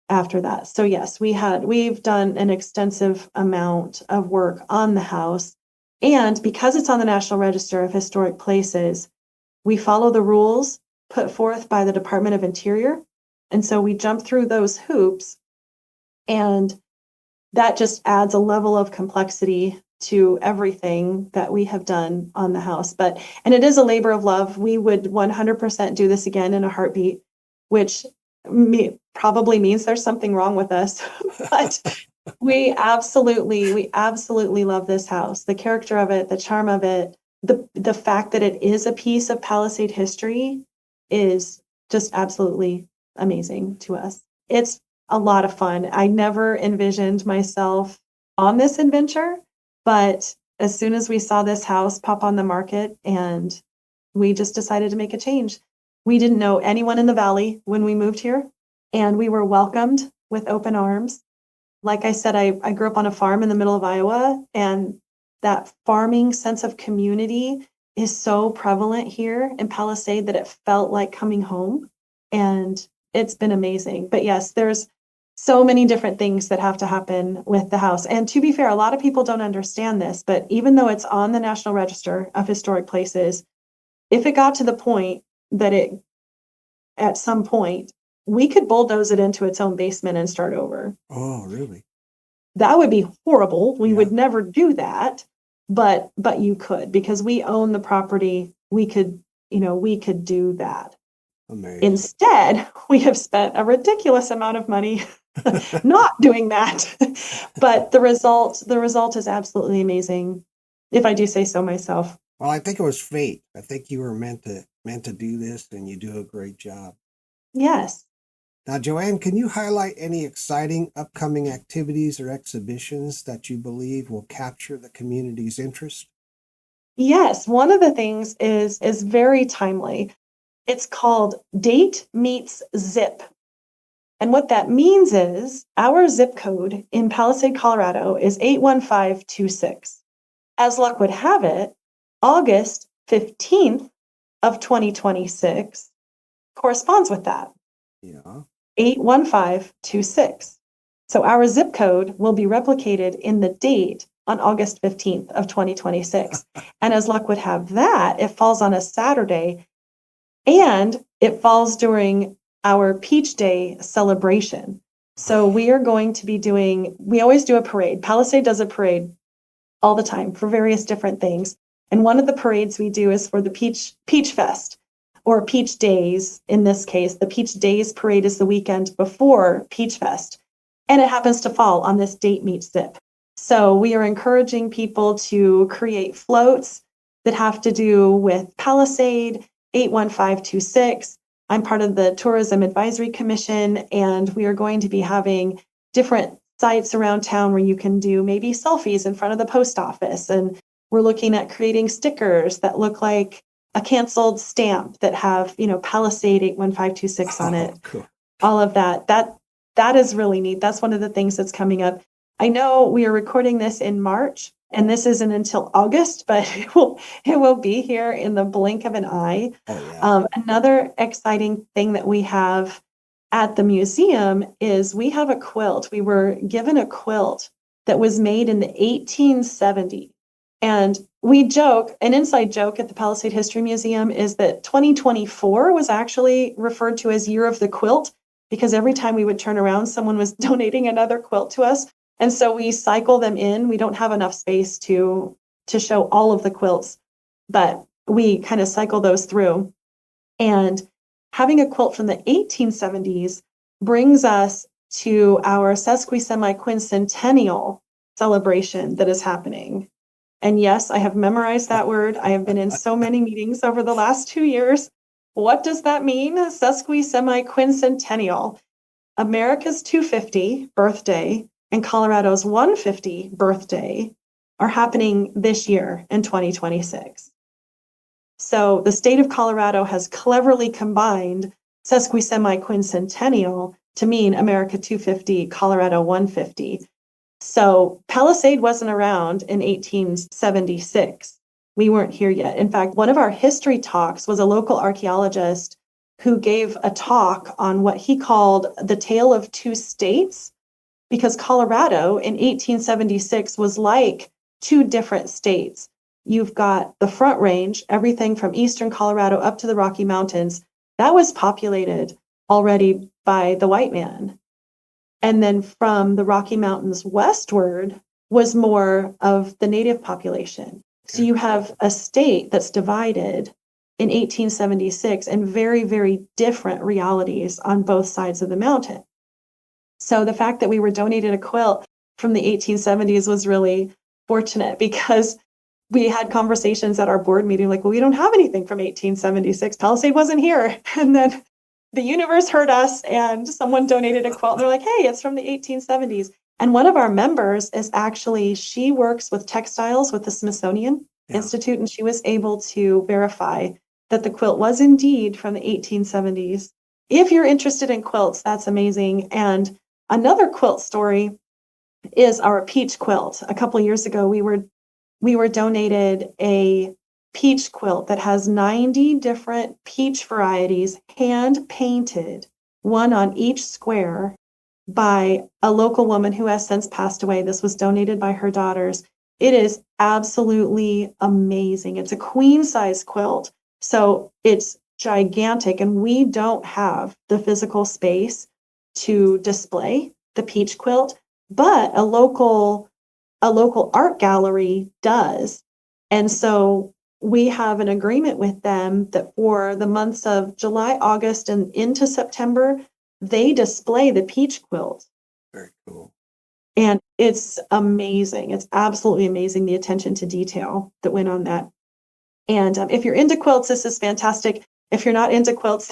After that. So yes, we've done an extensive amount of work on the house. And because it's on the National Register of Historic Places, we follow the rules put forth by the Department of Interior. And so we jump through those hoops, and that just adds a level of complexity to everything that we have done on the house. And it is a labor of love. We would 100% do this again in a heartbeat, which probably means there's something wrong with us. But we absolutely love this house, the character of it, the charm of it, the fact that it is a piece of Palisade history is just absolutely amazing to us. It's a lot of fun. I never envisioned myself on this adventure, but as soon as we saw this house pop on the market, and we just decided to make a change. We didn't know anyone in the valley when we moved here, and we were welcomed with open arms. Like I said, I grew up on a farm in the middle of Iowa, and that farming sense of community is so prevalent here in Palisade that it felt like coming home, and it's been amazing. But yes, there's so many different things that have to happen with the house. And to be fair, a lot of people don't understand this, but even though it's on the National Register of Historic Places, if it got to the point that at some point, we could bulldoze it into its own basement and start over. Oh, really? That would be horrible. We would never do that, but you could, because we own the property. We could do that. Amazing. Instead, we have spent a ridiculous amount of money not doing that. But the result is absolutely amazing, if I do say so myself. Well, I think it was fate. I think you were meant to do this, and you do a great job. Yes. Now, JoAnn, can you highlight any exciting upcoming activities or exhibitions that you believe will capture the community's interest? Yes. One of the things is very timely. It's called Date Meets Zip. And what that means is our zip code in Palisade, Colorado is 81526. As luck would have it, August 15th of 2026 corresponds with that. Yeah. 81526. So our zip code will be replicated in the date on August 15th of 2026. And as luck would have that, it falls on a Saturday, and it falls during our Peach Day celebration. So we are going to be we always do a parade. Palisade does a parade all the time for various different things. And one of the parades we do is for the Peach Fest, or Peach Days. In this case, the Peach Days parade is the weekend before Peach Fest. And it happens to fall on this Date Meets Zip. So we are encouraging people to create floats that have to do with Palisade 81526. I'm part of the Tourism Advisory Commission, and we are going to be having different sites around town where you can do maybe selfies in front of the post office. And we're looking at creating stickers that look like a canceled stamp that have, Palisade 81526 on it. Cool. All of that. that is really neat. That's one of the things that's coming up. I know we are recording this in March, and this isn't until August, but it will be here in the blink of an eye. Oh, yeah. Another exciting thing that we have at the museum is we have a quilt. We were given a quilt that was made in the 1870s. And we joke, an inside joke at the Palisade History Museum is that 2024 was actually referred to as Year of the Quilt, because every time we would turn around, someone was donating another quilt to us. And so we cycle them in. We don't have enough space to show all of the quilts, but we kind of cycle those through. And having a quilt from the 1870s brings us to our sesquicemi-quincentennial celebration that is happening. And yes, I have memorized that word. I have been in so many meetings over the last 2 years. What does that mean? Sesquicemi-quincentennial. America's 250 birthday and Colorado's 150 birthday are happening this year in 2026. So the state of Colorado has cleverly combined sesquicemi-quincentennial to mean America 250, Colorado 150. So Palisade wasn't around in 1876. We weren't here yet. In fact, one of our history talks was a local archaeologist who gave a talk on what he called the tale of two states, because Colorado in 1876 was like two different states. You've got the Front Range, everything from eastern Colorado up to the Rocky Mountains. That was populated already by the white man. And then from the Rocky Mountains westward was more of the native population. So you have a state that's divided in 1876 and very, very different realities on both sides of the mountain. So the fact that we were donated a quilt from the 1870s was really fortunate, because we had conversations at our board meeting like, well, we don't have anything from 1876. Palisade wasn't here. And then the universe heard us and someone donated a quilt. And they're like, hey, it's from the 1870s. And one of our members is actually, she works with textiles with the Smithsonian Institute, and she was able to verify that the quilt was indeed from the 1870s. If you're interested in quilts, that's amazing. And another quilt story is our peach quilt. A couple of years ago, we were donated a peach quilt that has 90 different peach varieties, hand painted, one on each square, by a local woman who has since passed away. This was donated by her daughters. It is absolutely amazing. It's a queen size quilt, so it's gigantic, and we don't have the physical space to display the peach quilt, but a local art gallery does. And so we have an agreement with them that for the months of July, August, and into September, they display the peach quilt. Very cool. And it's amazing. It's absolutely amazing, the attention to detail that went on that. And if you're into quilts, this is fantastic. If you're not into quilts,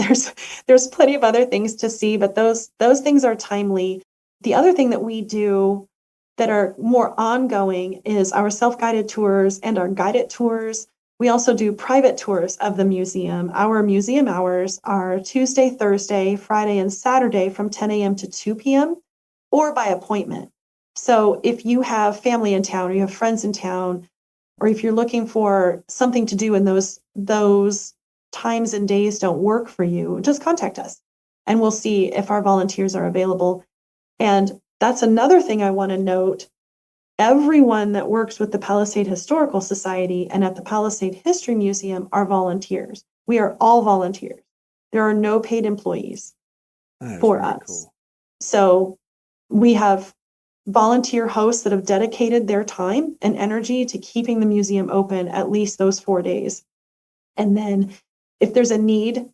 there's plenty of other things to see, but those things are timely. The other thing that we do that are more ongoing is our self-guided tours and our guided tours. We also do private tours of the museum. Our museum hours are Tuesday, Thursday, Friday, and Saturday from 10 a.m. to 2 p.m. or by appointment. So if you have family in town, or you have friends in town, or if you're looking for something to do and those times and days don't work for you, just contact us and we'll see if our volunteers are available. And that's another thing I want to note. Everyone that works with the Palisade Historical Society and at the Palisade History Museum are volunteers. We are all volunteers. There are no paid employees for us. Cool. So we have volunteer hosts that have dedicated their time and energy to keeping the museum open at least those 4 days. And then if there's a need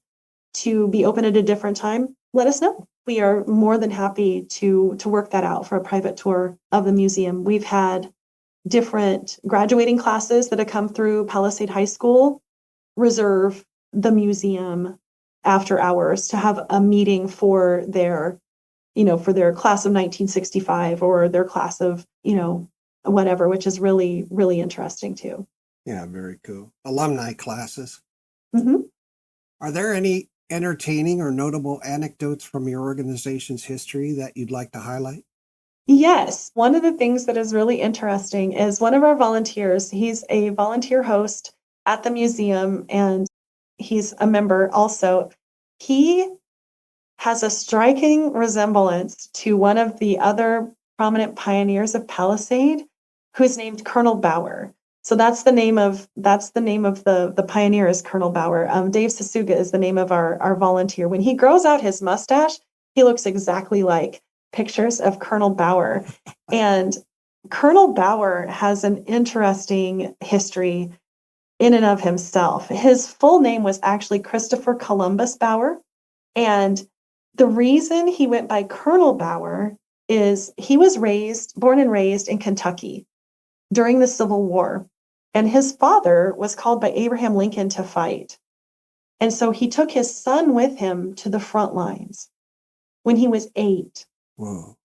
to be open at a different time, let us know. We are more than happy to work that out for a private tour of the museum. We've had different graduating classes that have come through Palisade High School reserve the museum after hours to have a meeting for their class of 1965 or their class of, whatever, which is really, really interesting too. Yeah, very cool. Alumni classes. Mm-hmm. Are there any entertaining or notable anecdotes from your organization's history that you'd like to highlight? Yes. One of the things that is really interesting is one of our volunteers, he's a volunteer host at the museum and he's a member also. He has a striking resemblance to one of the other prominent pioneers of Palisade, who's named Colonel Bauer. So that's the name of the pioneer is Colonel Bauer. Dave Sasuga is the name of our volunteer. When he grows out his mustache, he looks exactly like pictures of Colonel Bauer. And Colonel Bauer has an interesting history in and of himself. His full name was actually Christopher Columbus Bauer. And the reason he went by Colonel Bauer is he was born and raised in Kentucky during the Civil War. And his father was called by Abraham Lincoln to fight. And so he took his son with him to the front lines when he was 8. Whoa.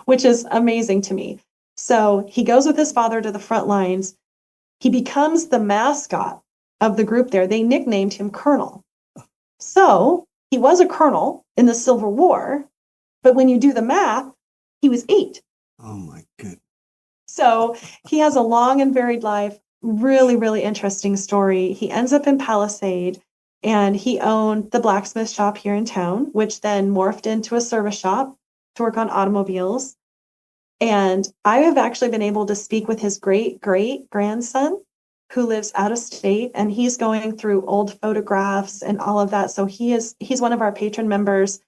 Which is amazing to me. So he goes with his father to the front lines. He becomes the mascot of the group there. They nicknamed him Colonel. So he was a colonel in the Civil War, but when you do the math, he was 8. Oh my goodness. So he has a long and varied life, really, really interesting story. He ends up in Palisade and he owned the blacksmith shop here in town, which then morphed into a service shop to work on automobiles. And I have actually been able to speak with his great-great-grandson who lives out of state, and he's going through old photographs and all of that. So he's one of our patron members,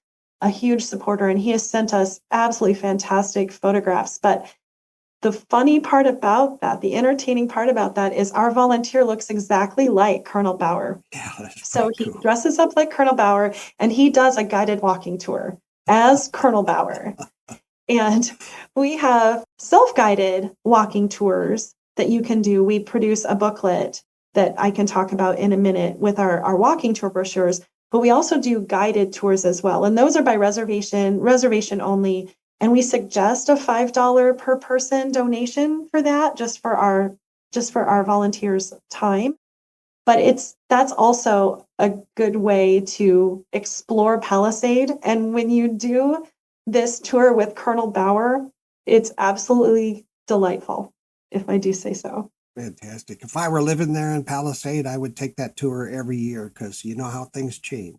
a huge supporter, and he has sent us absolutely fantastic photographs. But the funny part about that, the entertaining part about that is our volunteer looks exactly like Colonel Bauer. Yeah, that's So he cool. dresses up like Colonel Bauer and he does a guided walking tour as Colonel Bauer. And we have self-guided walking tours that you can do. We produce a booklet that I can talk about in a minute with our walking tour brochures, but we also do guided tours as well. And those are by reservation only. And we suggest a $5 per person donation for that, just for our volunteers' time. But that's also a good way to explore Palisade. And when you do this tour with Colonel Bauer, it's absolutely delightful, if I do say so. Fantastic. If I were living there in Palisade, I would take that tour every year because you know how things change.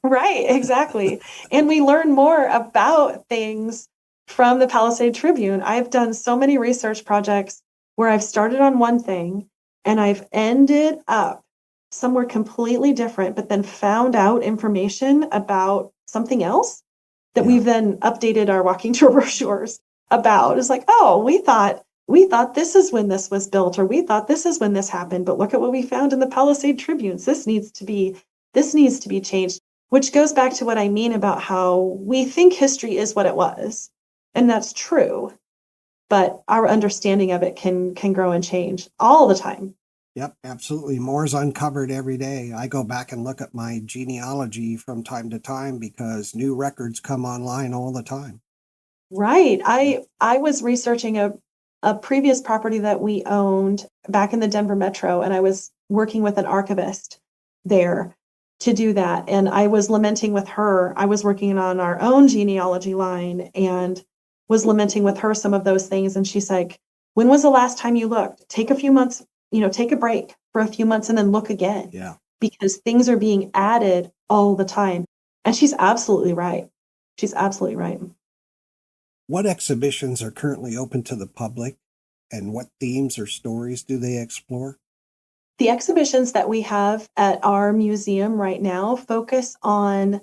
Right, exactly. And we learn more about things from the Palisade Tribune. I've done so many research projects where I've started on one thing and I've ended up somewhere completely different, but then found out information about something else that we've then updated our walking tour brochures about. It's like, oh, we thought this is when this was built, or we thought this is when this happened, but look at what we found in the Palisade Tribunes. This needs to be changed, which goes back to what I mean about how we think history is what it was. And that's true, but our understanding of it can grow and change all the time. Yep, absolutely. More is uncovered every day. I go back and look at my genealogy from time to time because new records come online all the time. Right. I was researching a previous property that we owned back in the Denver Metro, and I was working with an archivist there to do that. And I was lamenting with her. I was working on our own genealogy line and was lamenting with her some of those things. And she's like, when was the last time you looked? Take a few months, take a break for a few months and then look again. Yeah. Because things are being added all the time. And she's absolutely right. She's absolutely right. What exhibitions are currently open to the public, and what themes or stories do they explore? The exhibitions that we have at our museum right now focus on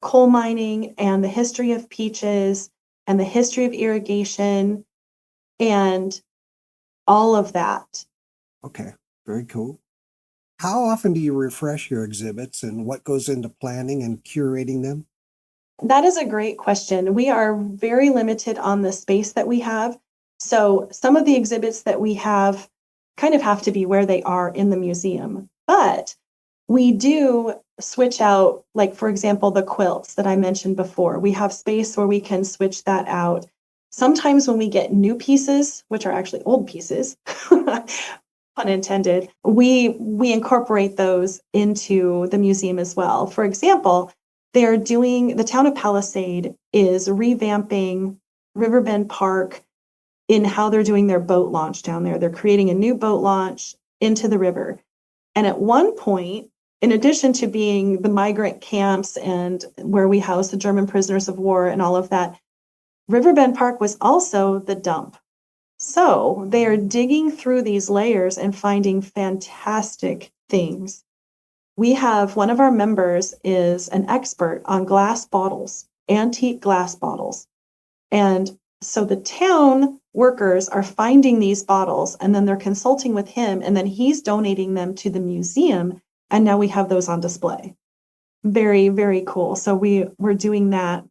coal mining and the history of peaches and the history of irrigation and all of that. Okay, very cool. How often do you refresh your exhibits, and what goes into planning and curating them? That is a great question. We are very limited on the space that we have. So some of the exhibits that we have kind of have to be where they are in the museum. But we do switch out, like, for example, the quilts that I mentioned before. We have space where we can switch that out. Sometimes when we get new pieces, which are actually old pieces, pun intended, we incorporate those into the museum as well. For example, the town of Palisade is revamping Riverbend Park in how they're doing their boat launch down there. They're creating a new boat launch into the river. And at one point, in addition to being the migrant camps and where we house the German prisoners of war and all of that, Riverbend Park was also the dump. So they are digging through these layers and finding fantastic things. We have one of our members is an expert on glass bottles, antique glass bottles. And so the town workers are finding these bottles and then they're consulting with him and then he's donating them to the museum. And now we have those on display. Very, very cool. So we're doing that.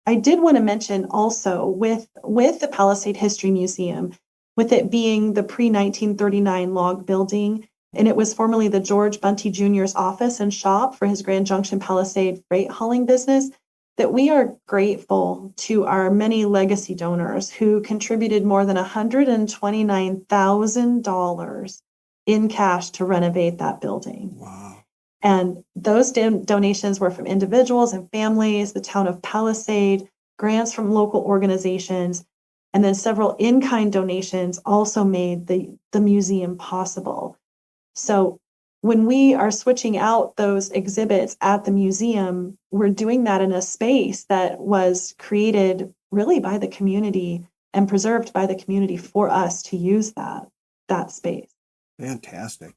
I did want to mention also with the Palisade History Museum, with it being the pre-1939 log building, and it was formerly the George Bunty Jr.'s office and shop for his Grand Junction Palisade freight hauling business, that we are grateful to our many legacy donors who contributed more than $129,000 in cash to renovate that building. Wow. And those donations were from individuals and families, the town of Palisade, grants from local organizations, and then several in-kind donations also made the museum possible. So when we are switching out those exhibits at the museum, we're doing that in a space that was created really by the community and preserved by the community for us to use that space. Fantastic.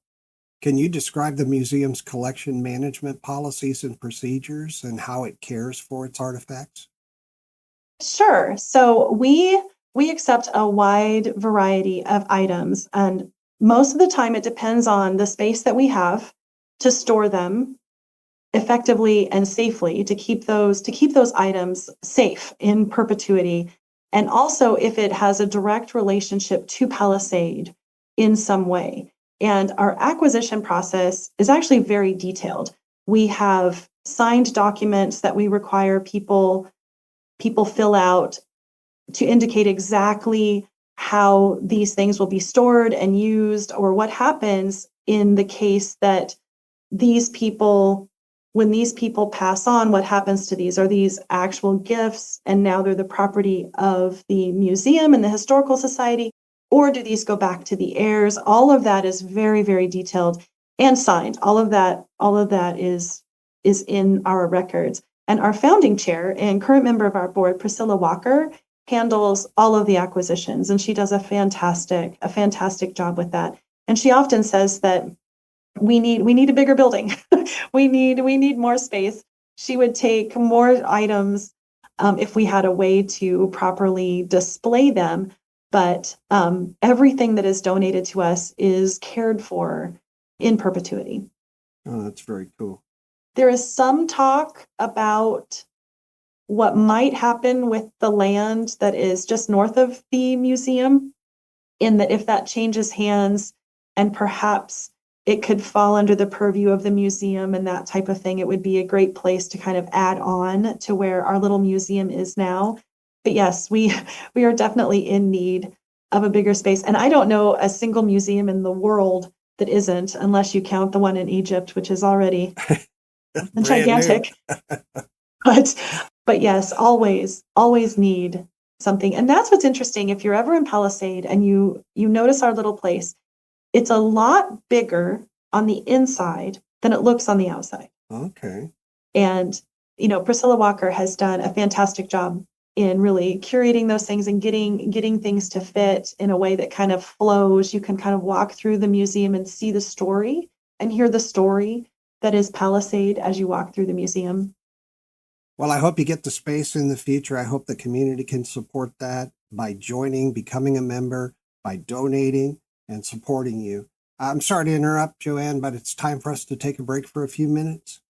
Can you describe the museum's collection management policies and procedures and how it cares for its artifacts? Sure. So we accept a wide variety of items, and most of the time it depends on the space that we have to store them effectively and safely, to keep those items safe in perpetuity, and also if it has a direct relationship to Palisade in some way. And our acquisition process is actually very detailed. We have signed documents that we require people fill out to indicate exactly how these things will be stored and used, or what happens in the case that when these people pass on, what happens to these? Are these actual gifts and now they're the property of the museum and the Historical Society? Or do these go back to the heirs? All of that is very, very detailed and signed. All of that is in our records. And our founding chair and current member of our board, Priscilla Walker, handles all of the acquisitions, and she does a fantastic job with that. And she often says that we need a bigger building. we need more space. She would take more items if we had a way to properly display them. But everything that is donated to us is cared for in perpetuity. Oh, that's very cool. There is some talk about what might happen with the land that is just north of the museum, in that if that changes hands and perhaps it could fall under the purview of the museum and that type of thing, it would be a great place to kind of add on to where our little museum is now. But yes, we are definitely in need of a bigger space. And I don't know a single museum in the world that isn't, unless you count the one in Egypt, which is already gigantic. But yes, always need something. And that's what's interesting. If you're ever in Palisade and you notice our little place, it's a lot bigger on the inside than it looks on the outside. Okay. And, Priscilla Walker has done a fantastic job in really curating those things and getting things to fit in a way that kind of flows. You can kind of walk through the museum and see the story and hear the story that is Palisade as you walk through the museum. Well, I hope you get the space in the future. I hope the community can support that by joining, becoming a member, by donating and supporting you. I'm sorry to interrupt, JoAnn, but it's time for us to take a break for a few minutes.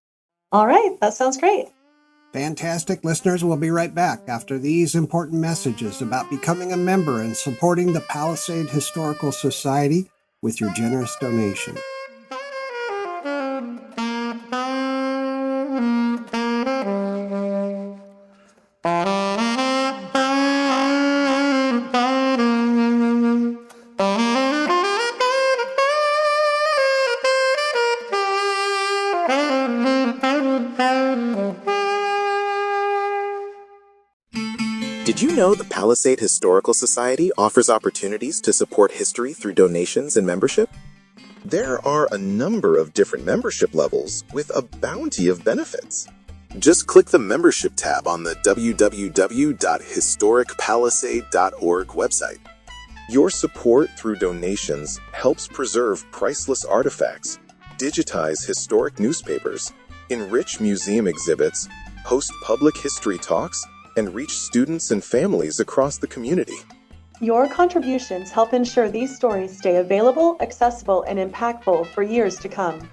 All right, that sounds great. Fantastic. Listeners, we'll be right back after these important messages about becoming a member and supporting the Palisade Historical Society with your generous donation. Did you know the Palisade Historical Society offers opportunities to support history through donations and membership? There are a number of different membership levels with a bounty of benefits. Just click the membership tab on the www.historicpalisade.org website. Your support through donations helps preserve priceless artifacts, digitize historic newspapers, enrich museum exhibits, host public history talks, and reach students and families across the community. Your contributions help ensure these stories stay available, accessible, and impactful for years to come.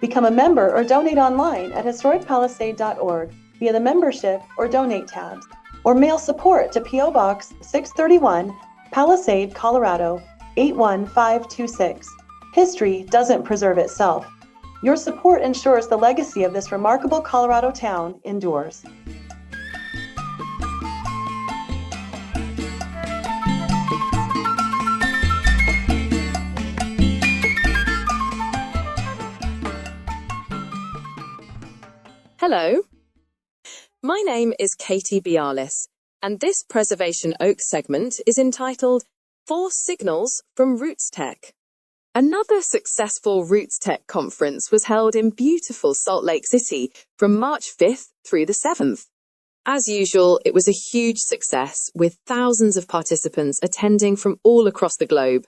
Become a member or donate online at historicpalisade.org via the membership or donate tabs, or mail support to P.O. Box 631, Palisade, Colorado 81526. History doesn't preserve itself. Your support ensures the legacy of this remarkable Colorado town endures. Hello, my name is Katie Bialis, and this Preservation Oak segment is entitled 4 Signals from Roots Tech. Another successful Roots Tech conference was held in beautiful Salt Lake City from March 5th through the 7th. As usual, it was a huge success with thousands of participants attending from all across the globe.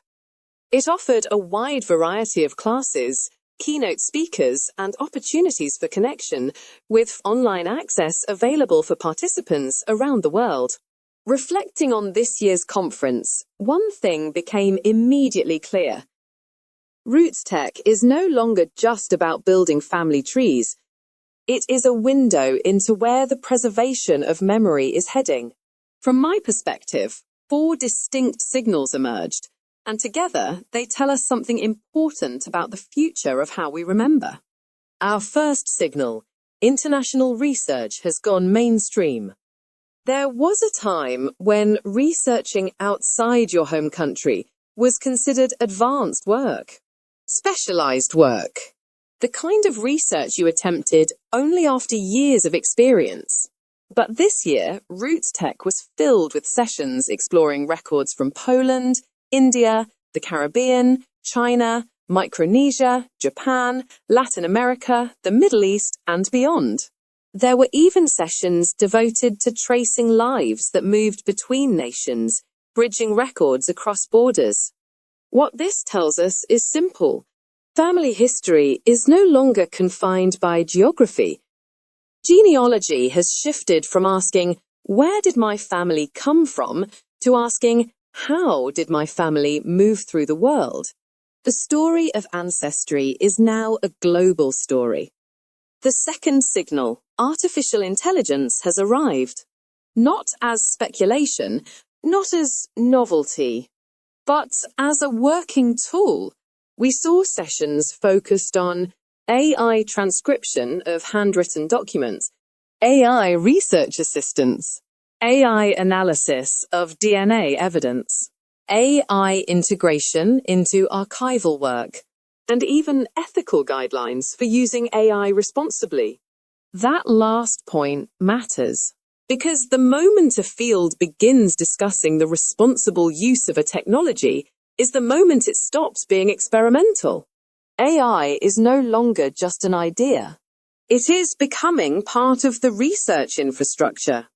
It offered a wide variety of classes, keynote speakers, and opportunities for connection, with online access available for participants around the world. Reflecting on this year's conference, one thing became immediately clear. Roots Tech is no longer just about building family trees. It is a window into where the preservation of memory is heading. From my perspective, 4 distinct signals emerged, and together they tell us something important about the future of how we remember. Our first signal, international research has gone mainstream. There was a time when researching outside your home country was considered advanced work, specialized work, the kind of research you attempted only after years of experience. But this year, Roots Tech was filled with sessions exploring records from Poland, India, the Caribbean, China, Micronesia, Japan, Latin America, the Middle East, and beyond. There were even sessions devoted to tracing lives that moved between nations, bridging records across borders. What this tells us is simple. Family history is no longer confined by geography. Genealogy has shifted from asking, "Where did my family come from?" to asking, "How did my family move through the world?" The story of ancestry is now a global story. The second signal, artificial intelligence, has arrived. Not as speculation, not as novelty, but as a working tool. We saw sessions focused on AI transcription of handwritten documents, AI research assistance, AI analysis of DNA evidence, AI integration into archival work, and even ethical guidelines for using AI responsibly. That last point matters, because the moment a field begins discussing the responsible use of a technology is the moment it stops being experimental. AI is no longer just an idea. It is becoming part of the research infrastructure.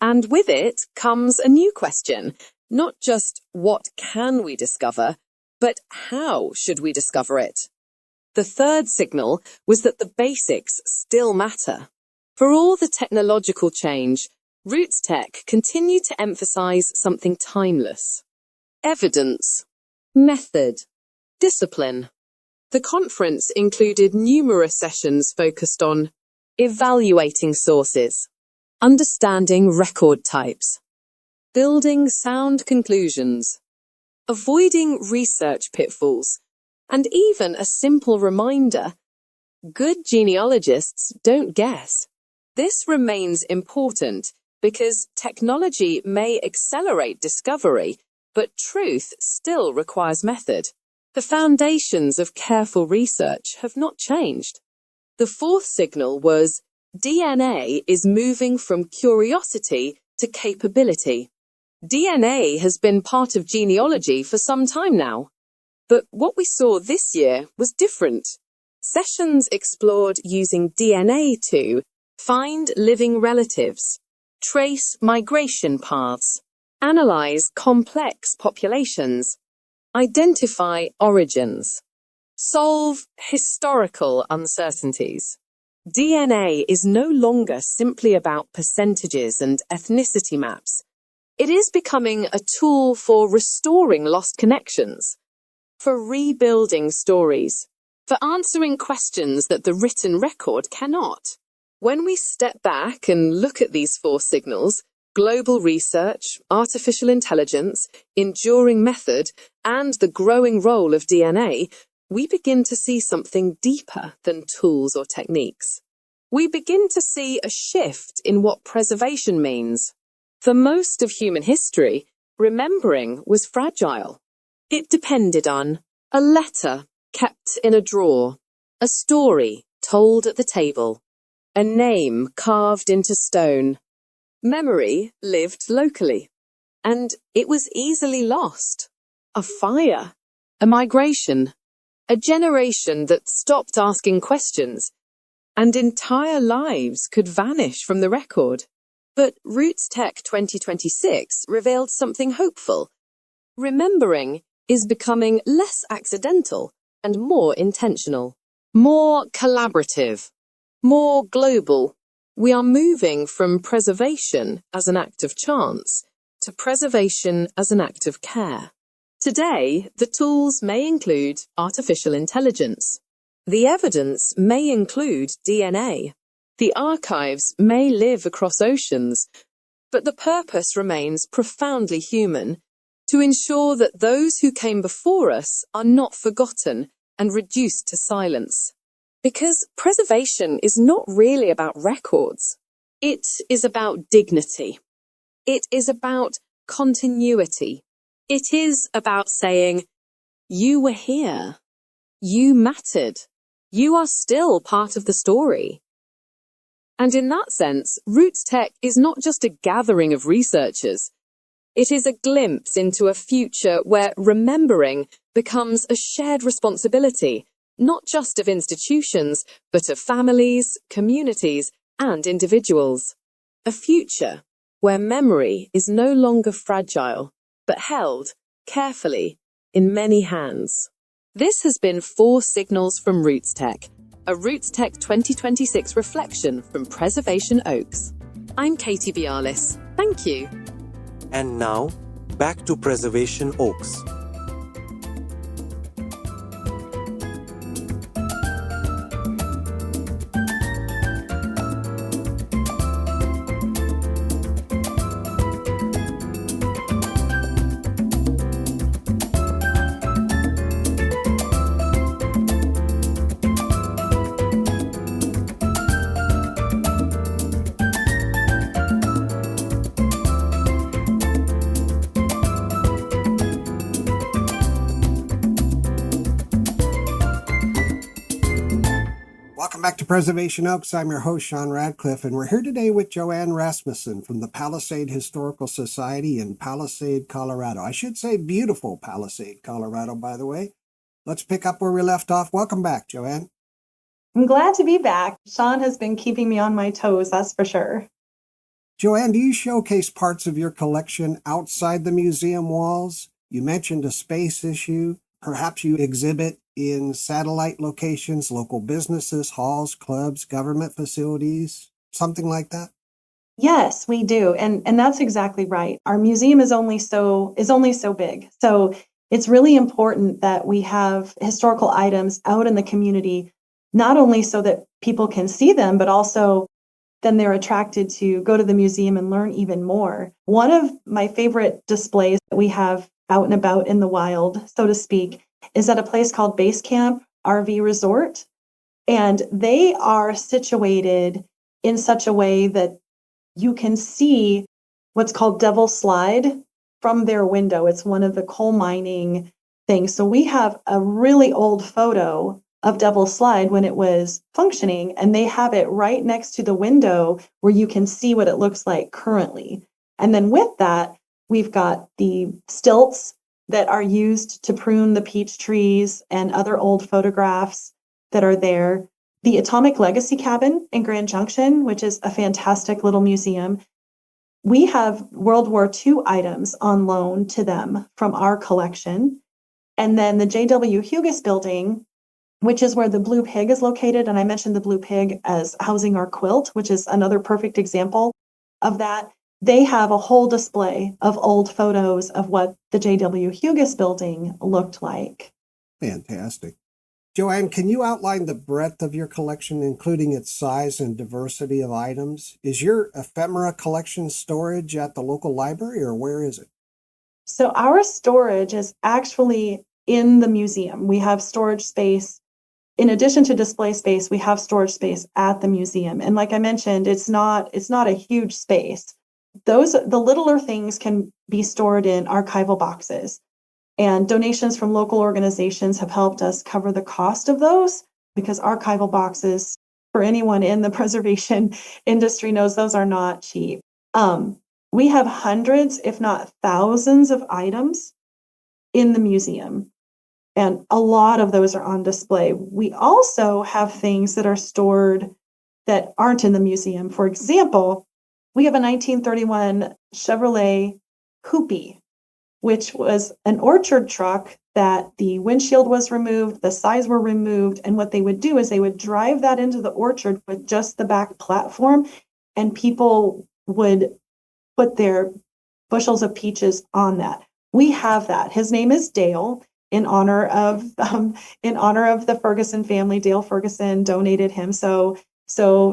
And with it comes a new question, not just what can we discover, but how should we discover it? The third signal was that the basics still matter. For all the technological change, Roots Tech continued to emphasize something timeless. Evidence, method, discipline. The conference included numerous sessions focused on evaluating sources, understanding record types, building sound conclusions, avoiding research pitfalls, and even a simple reminder: good genealogists don't guess. This remains important because technology may accelerate discovery, but truth still requires method. The foundations of careful research have not changed. The fourth signal was DNA is moving from curiosity to capability. DNA has been part of genealogy for some time now. But what we saw this year was different. Sessions explored using DNA to find living relatives, trace migration paths, analyze complex populations, identify origins, solve historical uncertainties. DNA is no longer simply about percentages and ethnicity maps. It is becoming a tool for restoring lost connections, for rebuilding stories, for answering questions that the written record cannot. When we step back and look at these four signals, global research, artificial intelligence, enduring method, and the growing role of DNA, we begin to see something deeper than tools or techniques. We begin to see a shift in what preservation means. For most of human history, remembering was fragile. It depended on a letter kept in a drawer, a story told at the table, a name carved into stone. Memory lived locally, and it was easily lost. A fire, a migration, a generation that stopped asking questions, and entire lives could vanish from the record. But Roots Tech 2026 revealed something hopeful. Remembering is becoming less accidental and more intentional, more collaborative, more global. We are moving from preservation as an act of chance to preservation as an act of care. Today, the tools may include artificial intelligence. The evidence may include DNA. The archives may live across oceans, but the purpose remains profoundly human, to ensure that those who came before us are not forgotten and reduced to silence. Because preservation is not really about records. It is about dignity. It is about continuity. It is about saying, you were here. You mattered. You are still part of the story. And in that sense, Roots Tech is not just a gathering of researchers. It is a glimpse into a future where remembering becomes a shared responsibility, not just of institutions, but of families, communities, and individuals. A future where memory is no longer fragile, but held carefully in many hands. This has been 4 Signals from Roots Tech, a Roots Tech 2026 reflection from Preservation Oaks. I'm Katie Bialis. Thank you. And now, back to Preservation Oaks. Back to Preservation Oaks. I'm your host, Sean Radcliff, and we're here today with JoAnn Rasmussen from the Palisade Historical Society in Palisade, Colorado. I should say beautiful Palisade, Colorado, by the way. Let's pick up where we left off. Welcome back, JoAnn. I'm glad to be back. Sean has been keeping me on my toes, that's for sure. JoAnn, do you showcase parts of your collection outside the museum walls? You mentioned a space issue. Perhaps you exhibit in satellite locations, local businesses, halls, clubs, government facilities, something like that? Yes, we do. And that's exactly right. Our museum is only so big. So it's really important that we have historical items out in the community, not only so that people can see them, but also then they're attracted to go to the museum and learn even more. One of my favorite displays that we have out and about in the wild, so to speak, is at a place called Base Camp RV Resort. And they are situated in such a way that you can see what's called Devil Slide from their window. It's one of the coal mining things. So we have a really old photo of Devil Slide when it was functioning, and they have it right next to the window where you can see what it looks like currently. And then with that, we've got the stilts that are used to prune the peach trees and other old photographs that are there. The Atomic Legacy Cabin in Grand Junction, which is a fantastic little museum. We have World War II items on loan to them from our collection. And then the J.W. Hughes building, which is where the Blue Pig is located. And I mentioned the Blue Pig as housing our quilt, which is another perfect example of that. They have a whole display of old photos of what the J.W. Hughes building looked like. Fantastic. JoAnn, can you outline the breadth of your collection, including its size and diversity of items? Is your ephemera collection storage at the local library, or where is it? So our storage is actually in the museum. We have storage space. In addition to display space, we have storage space at the museum. And like I mentioned, it's not a huge space. The littler things can be stored in archival boxes. And donations from local organizations have helped us cover the cost of those, because archival boxes, for anyone in the preservation industry knows, those are not cheap. We have hundreds, if not thousands, of items in the museum, and a lot of those are on display. We also have things that are stored that aren't in the museum. For example, we have a 1931 Chevrolet Hoopy, which was an orchard truck that the windshield was removed, the sides were removed, and what they would do is they would drive that into the orchard with just the back platform, and people would put their bushels of peaches on that. We have that. His name is Dale, in honor of the Ferguson family. Dale Ferguson donated him. So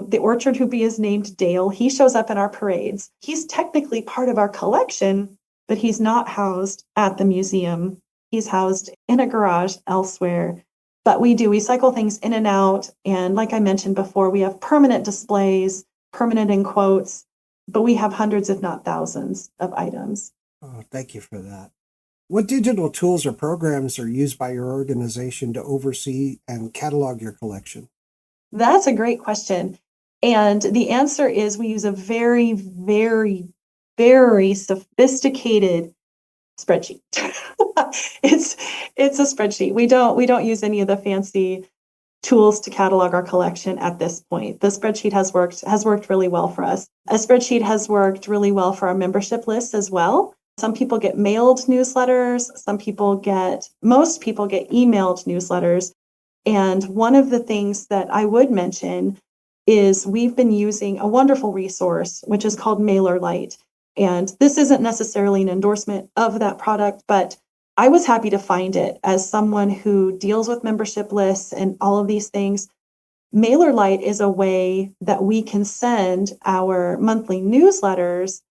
the orchard hoopy is named Dale. He shows up in our parades. He's technically part of our collection, but he's not housed at the museum. He's housed in a garage elsewhere. But we cycle things in and out. And like I mentioned before, we have permanent displays, permanent in quotes, but we have hundreds, if not thousands, of items. Oh, thank you for that. What digital tools or programs are used by your organization to oversee and catalog your collection? That's a great question. And the answer is we use a very, very, very sophisticated spreadsheet. It's a spreadsheet. We don't use any of the fancy tools to catalog our collection at this point. The spreadsheet has worked really well for us. A spreadsheet has worked really well for our membership list as well. Some people get mailed newsletters. Most people get emailed newsletters. And one of the things that I would mention is we've been using a wonderful resource, which is called MailerLite. And this isn't necessarily an endorsement of that product, but I was happy to find it as someone who deals with membership lists and all of these things. MailerLite is a way that we can send our monthly newsletters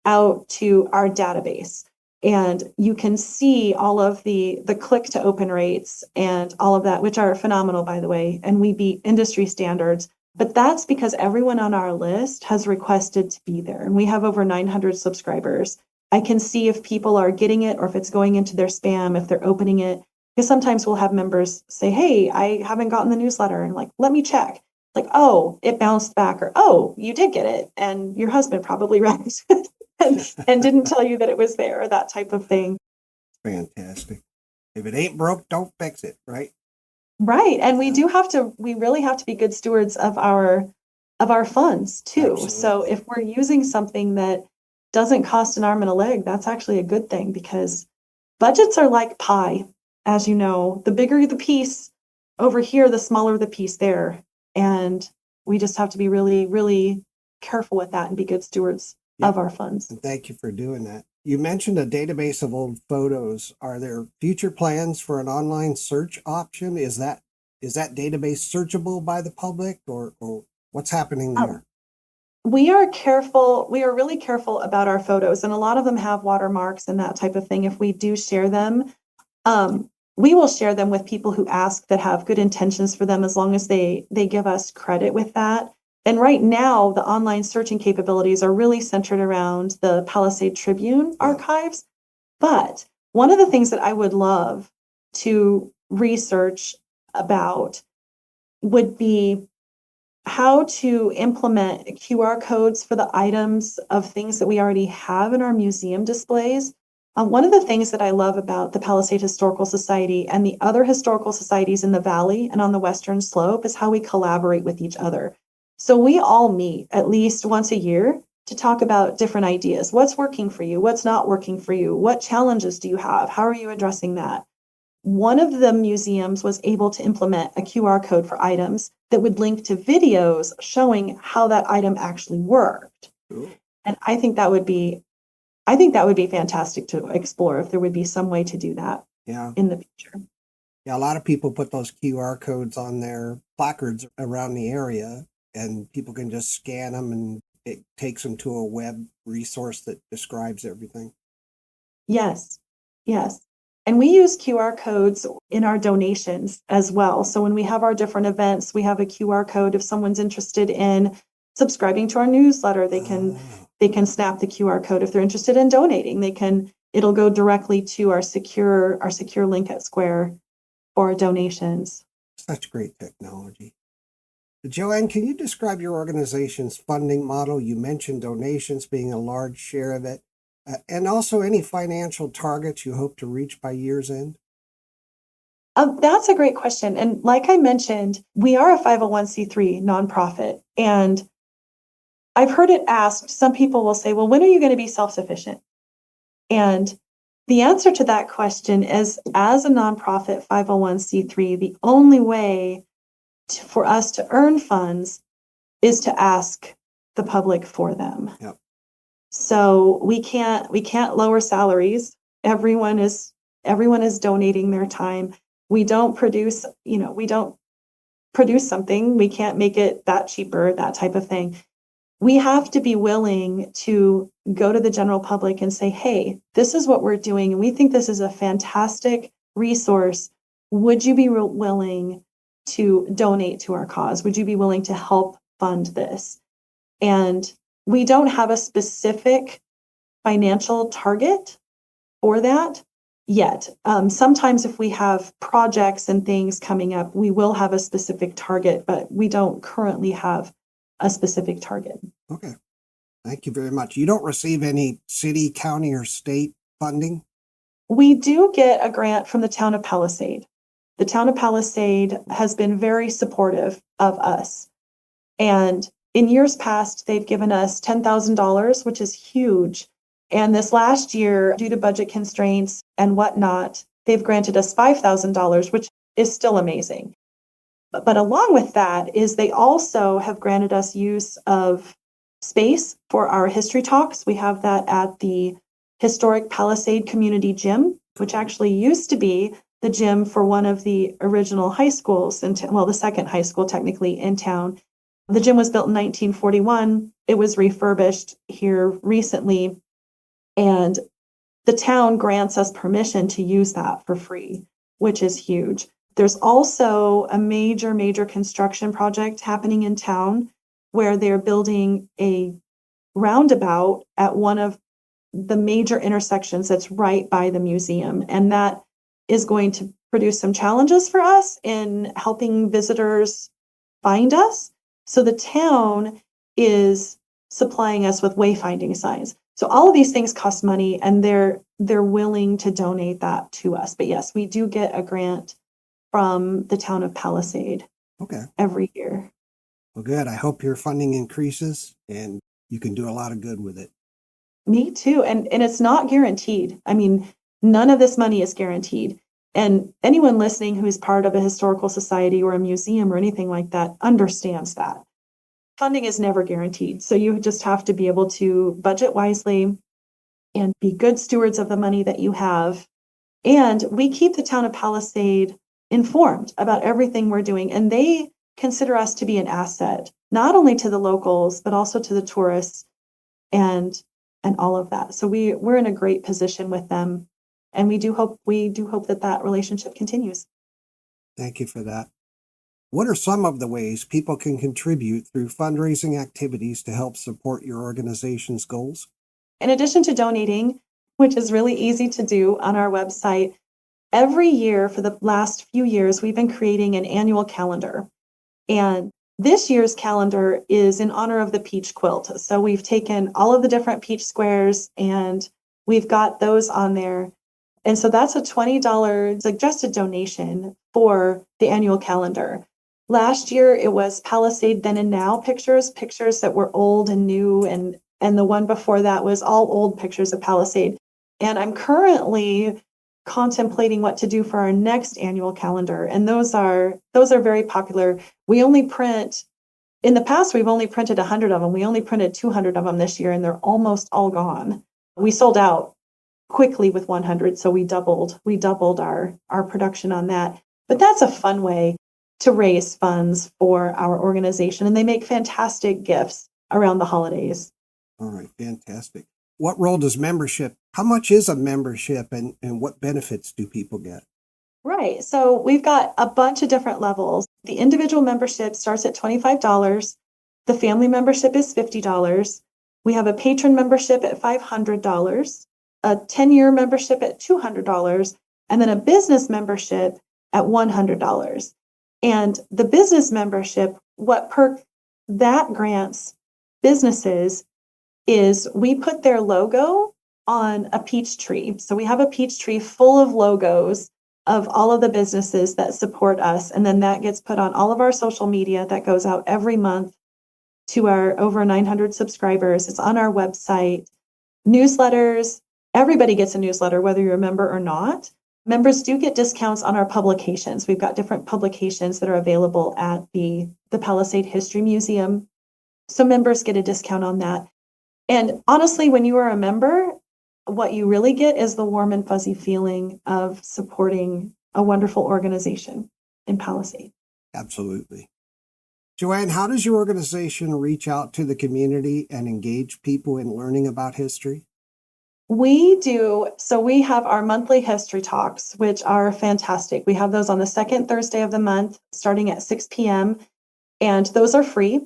out to our database. And you can see all of the click to open rates and all of that, which are phenomenal, by the way, and we beat industry standards. But that's because everyone on our list has requested to be there. And we have over 900 subscribers. I can see if people are getting it or if it's going into their spam, if they're opening it. Because sometimes we'll have members say, hey, I haven't gotten the newsletter. And let me check. Oh, it bounced back, or, oh, you did get it. And your husband probably read it and didn't tell you that it was there, or that type of thing. Fantastic. If it ain't broke, don't fix it, right? Right. And we really have to be good stewards of our funds too. Absolutely. So if we're using something that doesn't cost an arm and a leg, that's actually a good thing, because budgets are like pie. As you know, the bigger the piece over here, the smaller the piece there. And we just have to be really, really careful with that and be good stewards of our funds. And thank you for doing that. You mentioned a database of old photos. Are there future plans for an online search option? Is that database searchable by the public, or what's happening there? We are careful. We are really careful about our photos, and a lot of them have watermarks and that type of thing. If we do share them, we will share them with people who ask, that have good intentions for them, as long as they give us credit with that. And right now, the online searching capabilities are really centered around the Palisade Tribune archives. But one of the things that I would love to research about would be how to implement QR codes for the items of things that we already have in our museum displays. One of the things that I love about the Palisade Historical Society and the other historical societies in the Valley and on the Western Slope is how we collaborate with each other. So we all meet at least once a year to talk about different ideas. What's working for you? What's not working for you? What challenges do you have? How are you addressing that? One of the museums was able to implement a QR code for items that would link to videos showing how that item actually worked. Ooh. And I think that would be fantastic to explore if there would be some way to do that in the future. Yeah, a lot of people put those QR codes on their placards around the area, and people can just scan them and it takes them to a web resource that describes everything. Yes. And we use QR codes in our donations as well. So when we have our different events, we have a QR code. If someone's interested in subscribing to our newsletter, they can snap the QR code. If they're interested in donating, it'll go directly to our secure link at Square for donations. Such great technology. JoAnn, can you describe your organization's funding model? You mentioned donations being a large share of it, and also any financial targets you hope to reach by year's end? That's a great question. And like I mentioned, we are a 501c3 nonprofit. And I've heard it asked, some people will say, well, when are you going to be self-sufficient? And the answer to that question is, as a nonprofit 501c3, the only way for us to earn funds is to ask the public for them. Yep. So we can't lower salaries. Everyone is donating their time. We don't produce something. We can't make it that cheaper, that type of thing. We have to be willing to go to the general public and say, hey, this is what we're doing, and we think this is a fantastic resource. Would you be willing to donate to our cause? Would you be willing to help fund this? And we don't have a specific financial target for that yet. Sometimes if we have projects and things coming up, we will have a specific target, but we don't currently have a specific target. Okay. Thank you very much. You don't receive any city, county, or state funding? We do get a grant from the town of Palisade. The town of Palisade has been very supportive of us. And in years past, they've given us $10,000, which is huge. And this last year, due to budget constraints and whatnot, they've granted us $5,000, which is still amazing. But along with that is they also have granted us use of space for our history talks. We have that at the historic Palisade Community Gym, which actually used to be the gym for one of the original high schools, the second high school technically in town. The gym was built in 1941. It was refurbished here recently, and the town grants us permission to use that for free, which is huge. There's also a major construction project happening in town where they're building a roundabout at one of the major intersections that's right by the museum. And that is going to produce some challenges for us in helping visitors find us. So the town is supplying us with wayfinding signs. So all of these things cost money, and they're willing to donate that to us. But yes, we do get a grant from the town of Palisade every year. Well, good. I hope your funding increases and you can do a lot of good with it. Me too. And it's not guaranteed. I mean, none of this money is guaranteed. And anyone listening who is part of a historical society or a museum or anything like that understands that. Funding is never guaranteed. So you just have to be able to budget wisely and be good stewards of the money that you have. And we keep the town of Palisade informed about everything we're doing. And they consider us to be an asset, not only to the locals, but also to the tourists and all of that. So we're in a great position with them. And we do hope that relationship continues. Thank you for that. What are some of the ways people can contribute through fundraising activities to help support your organization's goals? In addition to donating, which is really easy to do on our website, every year for the last few years, we've been creating an annual calendar. And This year's calendar is in honor of the peach quilt. So we've taken all of the different peach squares and we've got those on there. And so that's a $20 suggested donation for the annual calendar. Last year, it was Palisade Then and Now pictures that were old and new. And the one before that was all old pictures of Palisade. And I'm currently contemplating what to do for our next annual calendar. And those are very popular. We only print, in the past, we've only printed 100 of them. We only printed 200 of them this year, and they're almost all gone. We sold out quickly with 100, so we doubled our production on that. But that's a fun way to raise funds for our organization, and they make fantastic gifts around the holidays. All right, fantastic. What role does membership, how much is a membership, and what benefits do people get? Right, so we've got a bunch of different levels. The individual membership starts at $25. The family membership is $50. We have a patron membership at $500, a 10-year membership at $200, and then a business membership at $100. And the business membership, what perk that grants businesses is we put their logo on a peach tree. So we have a peach tree full of logos of all of the businesses that support us. And then that gets put on all of our social media that goes out every month to our over 900 subscribers. It's on our website. Newsletters, everybody gets a newsletter, whether you're a member or not. Members do get discounts on our publications. We've got different publications that are available at the Palisade History Museum. So members get a discount on that. And honestly, when you are a member, what you really get is the warm and fuzzy feeling of supporting a wonderful organization in Palisade. Absolutely. JoAnn, how does your organization reach out to the community and engage people in learning about history? We do. So we have our monthly history talks, which are fantastic. We have those on the second Thursday of the month, starting at 6 p.m., and those are free.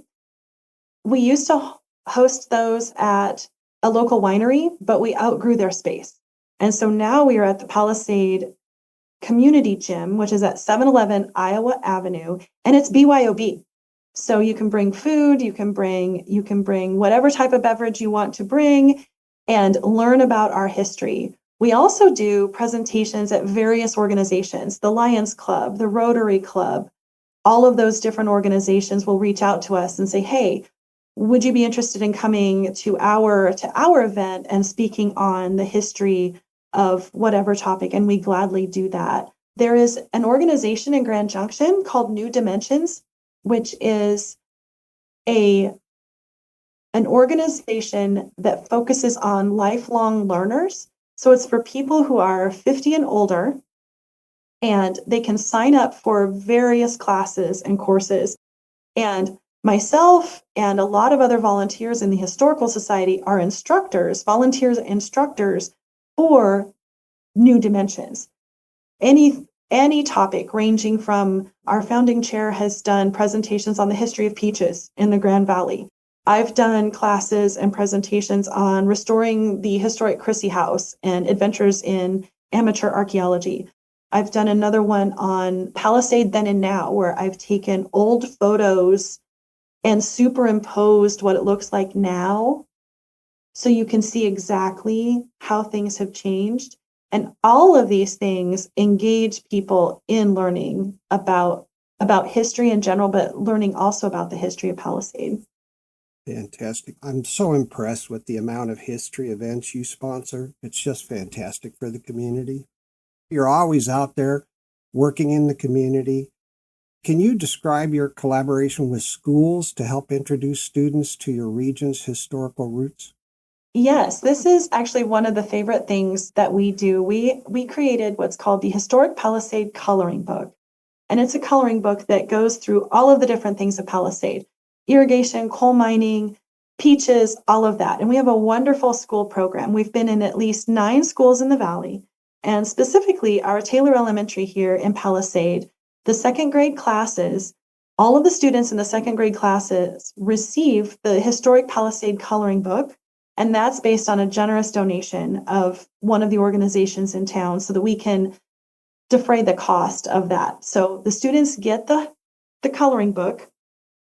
We used to host those at a local winery, but we outgrew their space. And so now we are at the Palisade Community Gym, which is at 711 Iowa Avenue, and it's BYOB. So you can bring food, you can bring whatever type of beverage you want to bring and learn about our history. We also do presentations at various organizations, the Lions Club, the Rotary Club. All of those different organizations will reach out to us and say, hey, would you be interested in coming to our event and speaking on the history of whatever topic? And we gladly do that. There is an organization in Grand Junction called New Dimensions, which is an organization that focuses on lifelong learners. So it's for people who are 50 and older, and they can sign up for various classes and courses. And myself and a lot of other volunteers in the Historical Society are volunteers instructors for New Dimensions. Any topic ranging from our founding chair has done presentations on the history of peaches in the Grand Valley. I've done classes and presentations on restoring the historic Chrissy House and adventures in amateur archaeology. I've done another one on Palisade Then and Now, where I've taken old photos and superimposed what it looks like now, so you can see exactly how things have changed. And all of these things engage people in learning about history in general, but learning also about the history of Palisade. Fantastic. I'm so impressed with the amount of history events you sponsor. It's just fantastic for the community. You're always out there working in the community. Can you describe your collaboration with schools to help introduce students to your region's historical roots? Yes, this is actually one of the favorite things that we do. We created what's called the Historic Palisade Coloring Book. And it's a coloring book that goes through all of the different things of Palisade: irrigation, coal mining, peaches, all of that. And we have a wonderful school program. We've been in at least 9 schools in the Valley, and specifically our Taylor Elementary here in Palisade. The second grade classes, all of the students in the second grade classes receive the Historic Palisade Coloring Book, and that's based on a generous donation of one of the organizations in town so that we can defray the cost of that. So the students get the coloring book,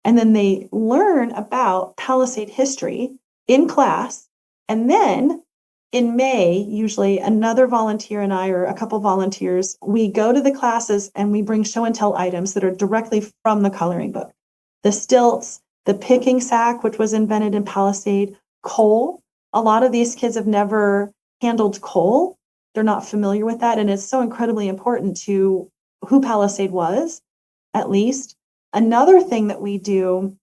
And then they learn about Palisade history in class. And then in May, usually another volunteer and I, or a couple volunteers, we go to the classes and we bring show and tell items that are directly from the coloring book. The stilts, the picking sack, which was invented in Palisade, coal. A lot of these kids have never handled coal. They're not familiar with that. And it's so incredibly important to who Palisade was, at least. Another thing that we do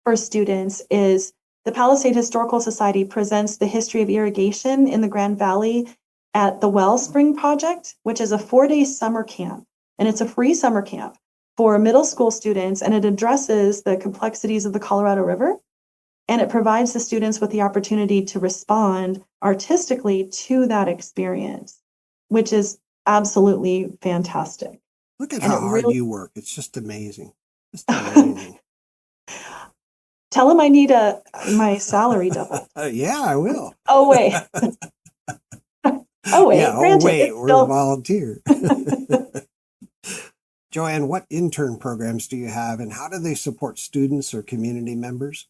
for students is the Palisade Historical Society presents the history of irrigation in the Grand Valley at the Wellspring Project, which is a 4-day summer camp. And it's a free summer camp for middle school students, and it addresses the complexities of the Colorado River. And it provides the students with the opportunity to respond artistically to that experience, which is absolutely fantastic. Look at how hard you work. It's just amazing. Just amazing. Tell him I need my salary doubled. Yeah, I will. Oh, wait. Oh, wait. Yeah, Granted, we're a volunteer. JoAnn, what intern programs do you have, and how do they support students or community members?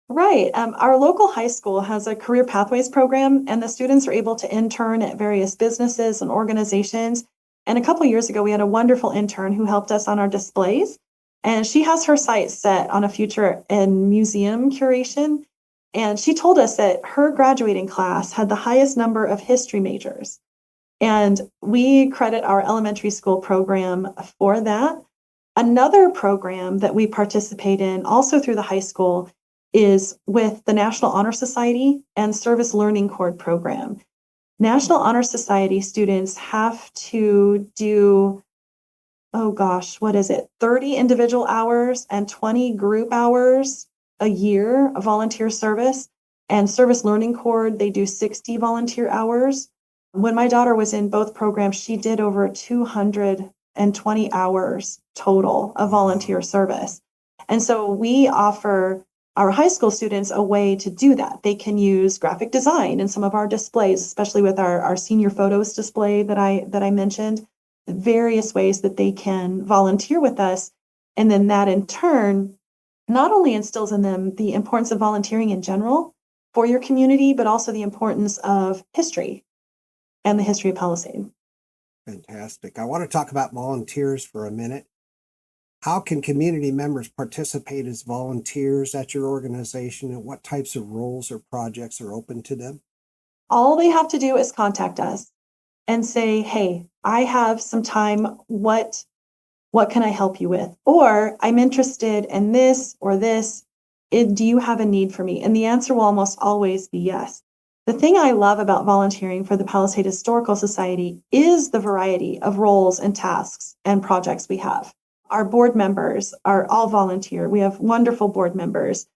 Right. Our local high school has a career pathways program, and the students are able to intern at various businesses and organizations. And a couple years ago, we had a wonderful intern who helped us on our displays. And she has her sights set on a future in museum curation. And she told us that her graduating class had the highest number of history majors. And we credit our elementary school program for that. Another program that we participate in, also through the high school, is with the National Honor Society and Service Learning Corps program. National Honor Society students have to do 30 individual hours and 20 group hours a year of volunteer service. And Service Learning Corps, they do 60 volunteer hours. When my daughter was in both programs, she did over 220 hours total of volunteer service. And so we offer our high school students a way to do that. They can use graphic design in some of our displays, especially with our senior photos display that I mentioned. Various ways that they can volunteer with us. And then that in turn not only instills in them the importance of volunteering in general for your community, but also the importance of history and the history of Palisade. Fantastic. I want to talk about volunteers for a minute. How can community members participate as volunteers at your organization, and what types of roles or projects are open to them? All they have to do is contact us and say, hey, I have some time. What can I help you with? Or I'm interested in this or this. Do you have a need for me? And the answer will almost always be yes. The thing I love about volunteering for the Palisade Historical Society is the variety of roles and tasks and projects we have. Our board members are all volunteer. We have wonderful board members.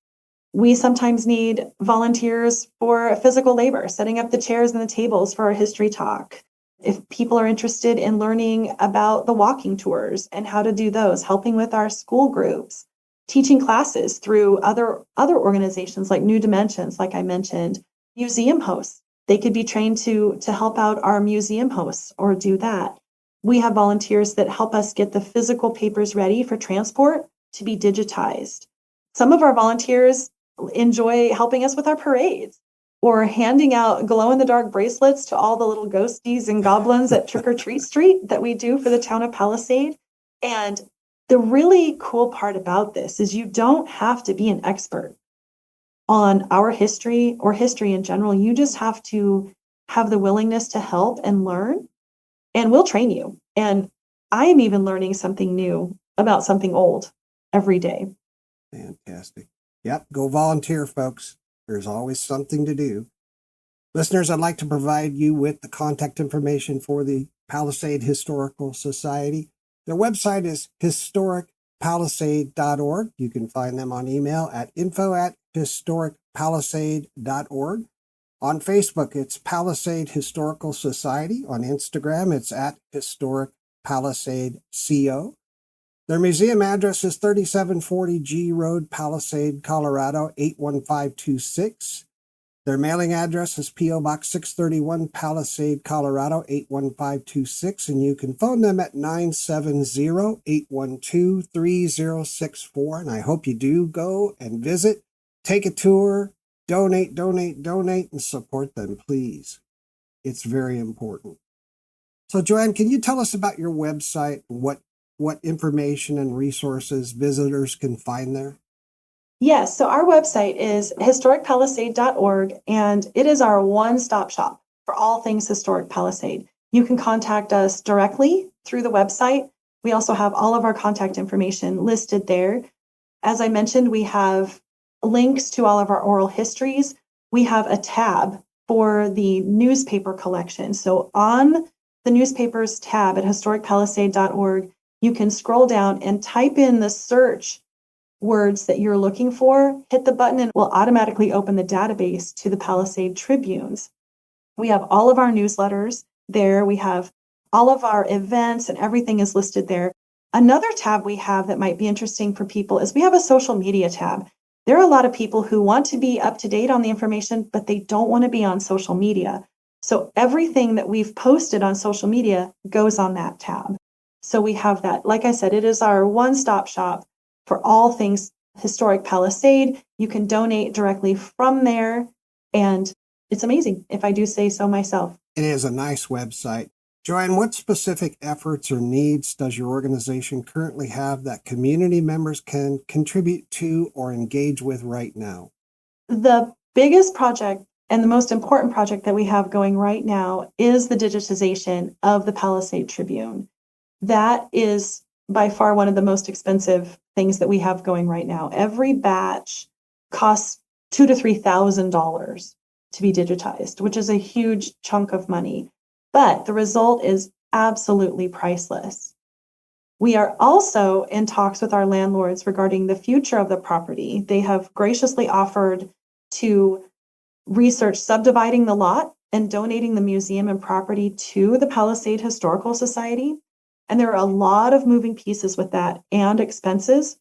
We sometimes need volunteers for physical labor, setting up the chairs and the tables for our history talk. If people are interested in learning about the walking tours and how to do those, helping with our school groups, teaching classes through other organizations like New Dimensions, like I mentioned, museum hosts. They could be trained to help out our museum hosts or do that. We have volunteers that help us get the physical papers ready for transport to be digitized. Some of our volunteers enjoy helping us with our parades or handing out glow-in-the-dark bracelets to all the little ghosties and goblins at Trick or Treat Street that we do for the town of Palisade. And the really cool part about this is you don't have to be an expert on our history or history in general. You just have to have the willingness to help and learn, and we'll train you. And I am even learning something new about something old every day. Fantastic. Yep, go volunteer, folks. There's always something to do. Listeners, I'd like to provide you with the contact information for the Palisade Historical Society. Their website is historicpalisade.org. You can find them on email at info@historicpalisade.org. On Facebook, it's Palisade Historical Society. On Instagram, it's at Historic Palisade CO. Their museum address is 3740 G Road, Palisade, Colorado, 81526. Their mailing address is P.O. Box 631, Palisade, Colorado, 81526, and you can phone them at 970-812-3064. And I hope you do go and visit, take a tour, donate, and support them, please. It's very important. So, JoAnn, can you tell us about your website, what information and resources visitors can find there? Yes, so our website is historicpalisade.org, and it is our one-stop shop for all things Historic Palisade. You can contact us directly through the website. We also have all of our contact information listed there. As I mentioned, we have links to all of our oral histories. We have a tab for the newspaper collection. So on the newspapers tab at historicpalisade.org, you can scroll down and type in the search words that you're looking for, hit the button, and it will automatically open the database to the Palisade Tribunes. We have all of our newsletters there. We have all of our events, and everything is listed there. Another tab we have that might be interesting for people is we have a social media tab. There are a lot of people who want to be up to date on the information, but they don't want to be on social media. So everything that we've posted on social media goes on that tab. So we have that. Like I said, it is our one-stop shop for all things Historic Palisade. You can donate directly from there, and it's amazing, if I do say so myself. It is a nice website. JoAnn, what specific efforts or needs does your organization currently have that community members can contribute to or engage with right now? The biggest project and the most important project that we have going right now is the digitization of the Palisade Tribune. That is by far one of the most expensive things that we have going right now. Every batch costs $2,000 to $3,000 to be digitized, which is a huge chunk of money. But the result is absolutely priceless. We are also in talks with our landlords regarding the future of the property. They have graciously offered to research subdividing the lot and donating the museum and property to the Palisade Historical Society. And there are a lot of moving pieces with that and expenses.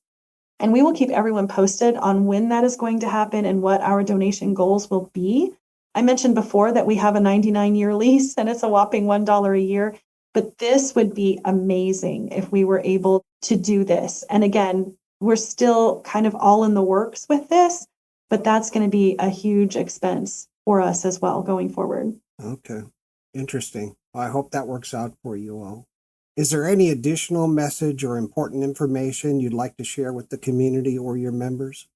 And we will keep everyone posted on when that is going to happen and what our donation goals will be. I mentioned before that we have a 99-year lease and it's a whopping $1 a year. But this would be amazing if we were able to do this. And again, we're still kind of all in the works with this, but that's going to be a huge expense for us as well going forward. Okay, interesting. Well, I hope that works out for you all. Is there any additional message or important information you'd like to share with the community or your members?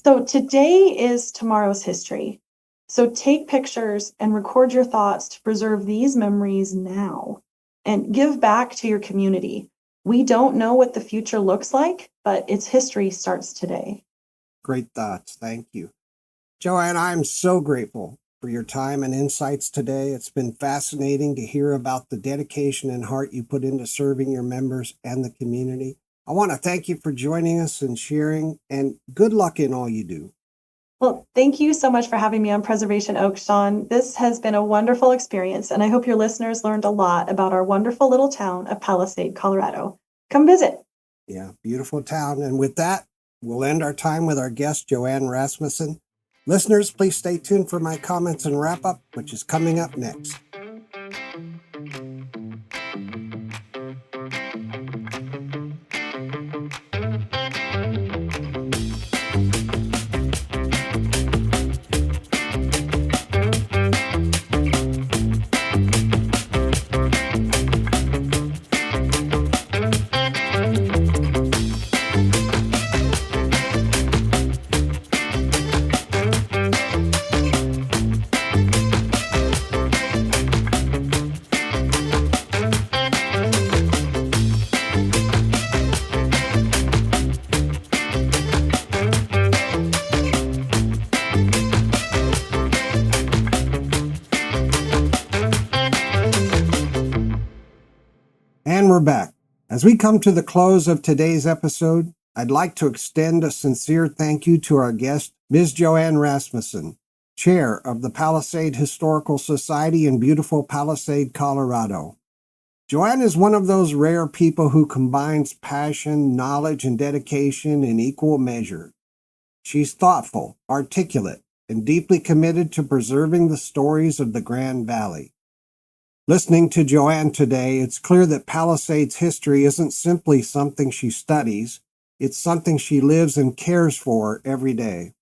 So today is tomorrow's history. So take pictures and record your thoughts to preserve these memories now and give back to your community. We don't know what the future looks like, but its history starts today. Great thoughts. Thank you. JoAnn, I'm so grateful for your time and insights today. It's been fascinating to hear about the dedication and heart you put into serving your members and the community. I want to thank you for joining us and sharing, and good luck in all you do. Well, thank you so much for having me on Preservation Oaks, Sean. This has been a wonderful experience, and I hope your listeners learned a lot about our wonderful little town of Palisade, Colorado. Come visit. Yeah, beautiful town. And with that, we'll end our time with our guest, JoAnn Rasmussen. Listeners, please stay tuned for my comments and wrap-up, which is coming up next. And we're back. As we come to the close of today's episode, I'd like to extend a sincere thank you to our guest, Ms. JoAnn Rasmussen, Chair of the Palisade Historical Society in beautiful Palisade, Colorado. JoAnn is one of those rare people who combines passion, knowledge, and dedication in equal measure. She's thoughtful, articulate, and deeply committed to preserving the stories of the Grand Valley. Listening to JoAnn today, it's clear that Palisade's history isn't simply something she studies, it's something she lives and cares for every day.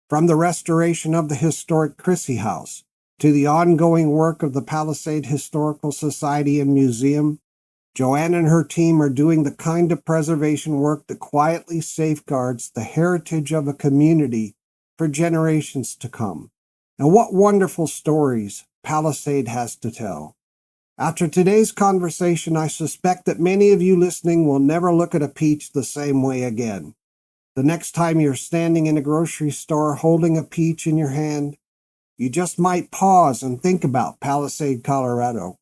From the restoration of the historic Chrissy House to the ongoing work of the Palisade Historical Society and Museum, JoAnn and her team are doing the kind of preservation work that quietly safeguards the heritage of a community for generations to come. And what wonderful stories Palisade has to tell. After today's conversation, I suspect that many of you listening will never look at a peach the same way again. The next time you're standing in a grocery store holding a peach in your hand, you just might pause and think about Palisade, Colorado,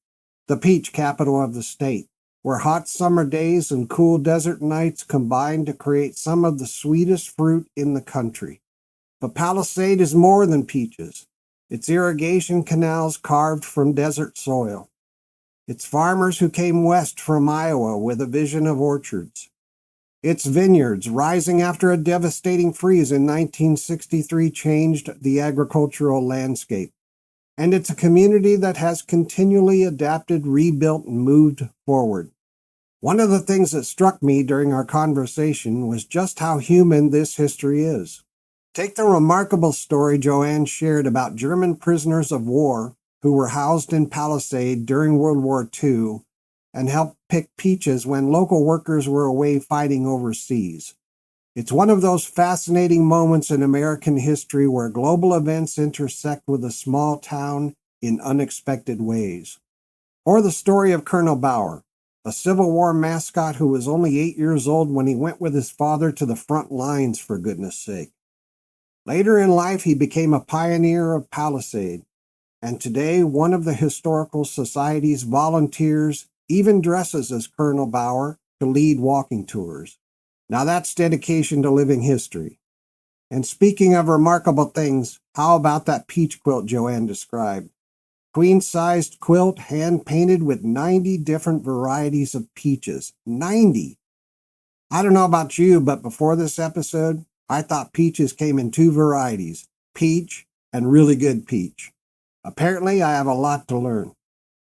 the peach capital of the state, where hot summer days and cool desert nights combine to create some of the sweetest fruit in the country. But Palisade is more than peaches. It's irrigation canals carved from desert soil. It's farmers who came west from Iowa with a vision of orchards. It's vineyards rising after a devastating freeze in 1963 changed the agricultural landscape. And it's a community that has continually adapted, rebuilt, and moved forward. One of the things that struck me during our conversation was just how human this history is. Take the remarkable story JoAnn shared about German prisoners of war who were housed in Palisade during World War II and helped pick peaches when local workers were away fighting overseas. It's one of those fascinating moments in American history where global events intersect with a small town in unexpected ways. Or the story of Colonel Bauer, a Civil War mascot who was only 8 years old when he went with his father to the front lines, for goodness sake. Later in life, he became a pioneer of Palisade, and today one of the Historical Society's volunteers even dresses as Colonel Bauer to lead walking tours. Now that's dedication to living history. And speaking of remarkable things, how about that peach quilt JoAnn described? Queen-sized quilt hand-painted with 90 different varieties of peaches. 90! I don't know about you, but before this episode, I thought peaches came in two varieties, peach and really good peach. Apparently, I have a lot to learn.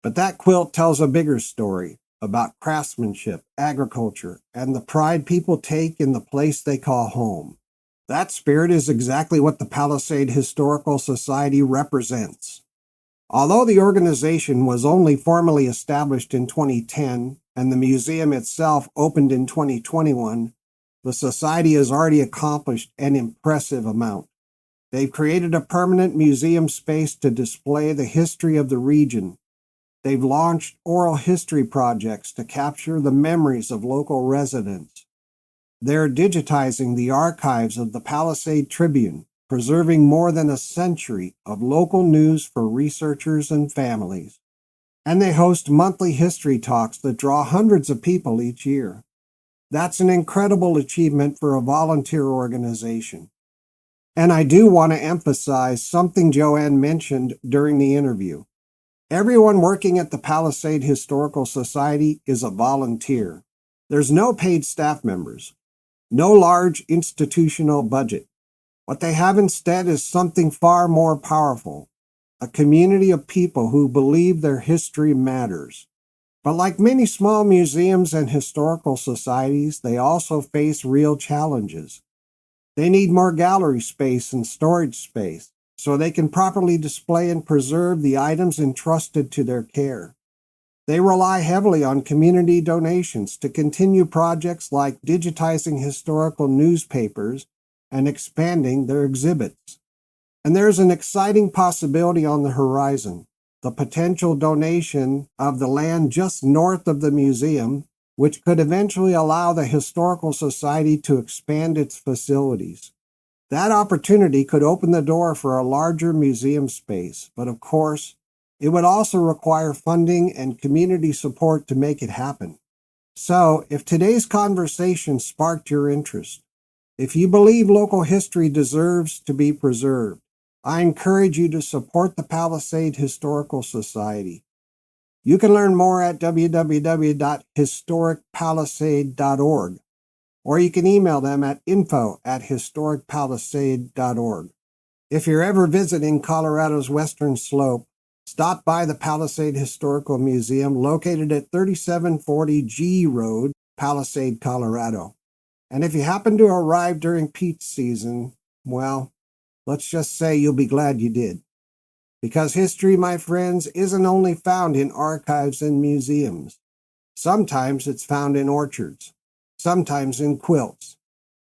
But that quilt tells a bigger story about craftsmanship, agriculture, and the pride people take in the place they call home. That spirit is exactly what the Palisade Historical Society represents. Although the organization was only formally established in 2010 and the museum itself opened in 2021, the Society has already accomplished an impressive amount. They've created a permanent museum space to display the history of the region. They've launched oral history projects to capture the memories of local residents. They're digitizing the archives of the Palisade Tribune, preserving more than a century of local news for researchers and families. And they host monthly history talks that draw hundreds of people each year. That's an incredible achievement for a volunteer organization. And I do want to emphasize something JoAnn mentioned during the interview. Everyone working at the Palisade Historical Society is a volunteer. There's no paid staff members, no large institutional budget. What they have instead is something far more powerful, a community of people who believe their history matters. But like many small museums and historical societies, they also face real challenges. They need more gallery space and storage space so they can properly display and preserve the items entrusted to their care. They rely heavily on community donations to continue projects like digitizing historical newspapers and expanding their exhibits. And there's an exciting possibility on the horizon, the potential donation of the land just north of the museum, which could eventually allow the Historical Society to expand its facilities. That opportunity could open the door for a larger museum space, but of course, it would also require funding and community support to make it happen. So, if today's conversation sparked your interest, if you believe local history deserves to be preserved, I encourage you to support the Palisade Historical Society. You can learn more at www.historicpalisade.org, or you can email them at info@historicpalisade.org. If you're ever visiting Colorado's Western Slope, stop by the Palisade Historical Museum located at 3740 G Road, Palisade, Colorado. And if you happen to arrive during peach season, well, let's just say you'll be glad you did. Because history, my friends, isn't only found in archives and museums. Sometimes it's found in orchards, sometimes in quilts,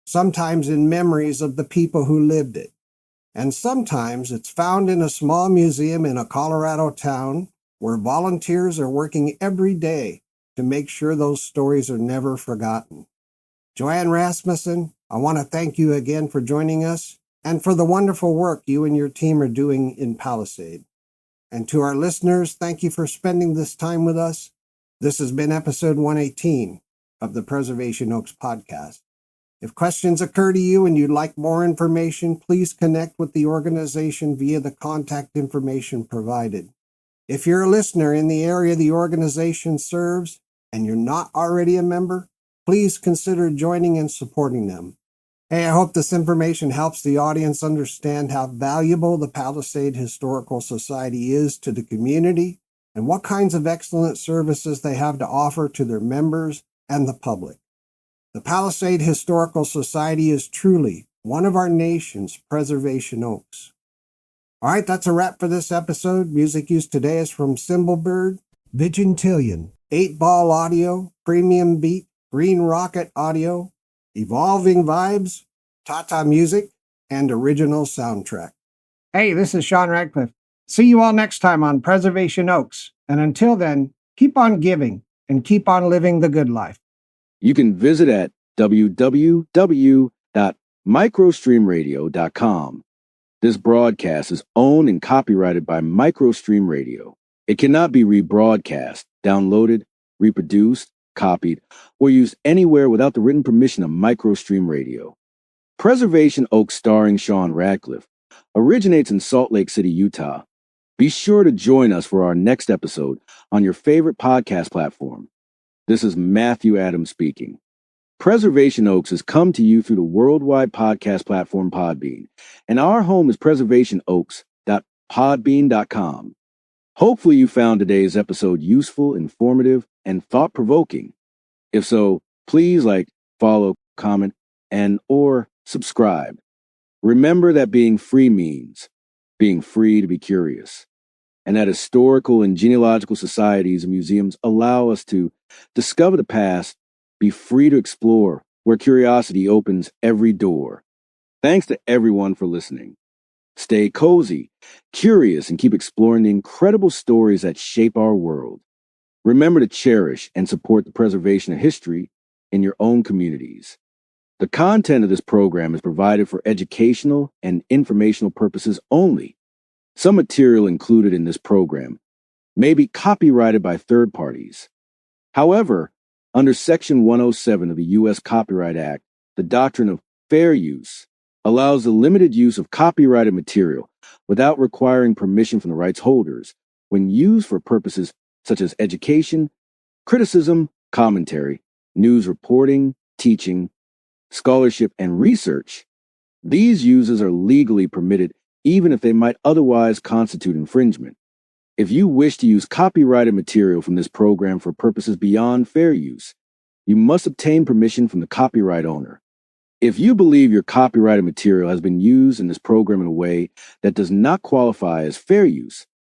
sometimes in memories of the people who lived it. And sometimes it's found in a small museum in a Colorado town where volunteers are working every day to make sure those stories are never forgotten. JoAnn Rasmussen, I want to thank you again for joining us and for the wonderful work you and your team are doing in Palisade. And to our listeners, thank you for spending this time with us. This has been episode 118 of the Preservation Oaks podcast. If questions occur to you and you'd like more information, please connect with the organization via the contact information provided. If you're a listener in the area the organization serves and you're not already a member, please consider joining and supporting them. Hey, I hope this information helps the audience understand how valuable the Palisade Historical Society is to the community and what kinds of excellent services they have to offer to their members and the public. The Palisade Historical Society is truly one of our nation's preservation oaks. All right, that's a wrap for this episode. Music used today is from Cymbalbird, Vigintillion, 8-Ball Audio, Premium Beat, Green Rocket Audio, Evolving Vibes, Tata Music, and Original Soundtrack. Hey, this is Sean Radcliff. See you all next time on Preservation Oaks. And until then, keep on giving and keep on living the good life. You can visit at www.microstreamradio.com. This broadcast is owned and copyrighted by Microstream Radio. It cannot be rebroadcast, downloaded, reproduced, copied, or used anywhere without the written permission of Microstream Radio. Preservation Oaks starring Sean Radcliff originates in Salt Lake City, Utah. Be sure to join us for our next episode on your favorite podcast platform. This is Matthew Adams speaking. Preservation Oaks has come to you through the worldwide podcast platform Podbean, and our home is preservationoaks.podbean.com. Hopefully you found today's episode useful, informative, and thought-provoking. If so, please like, follow, comment, and or subscribe. Remember that being free means being free to be curious, and that historical and genealogical societies and museums allow us to discover the past, be free to explore where curiosity opens every door. Thanks to everyone for listening. Stay cozy, curious, and keep exploring the incredible stories that shape our world. Remember to cherish and support the preservation of history in your own communities. The content of this program is provided for educational and informational purposes only. Some material included in this program may be copyrighted by third parties. However, under Section 107 of the U.S. Copyright Act, the doctrine of fair use allows the limited use of copyrighted material without requiring permission from the rights holders when used for purposes such as education, criticism, commentary, news reporting, teaching, scholarship, and research. These uses are legally permitted even if they might otherwise constitute infringement. If you wish to use copyrighted material from this program for purposes beyond fair use, you must obtain permission from the copyright owner. If you believe your copyrighted material has been used in this program in a way that does not qualify as fair use,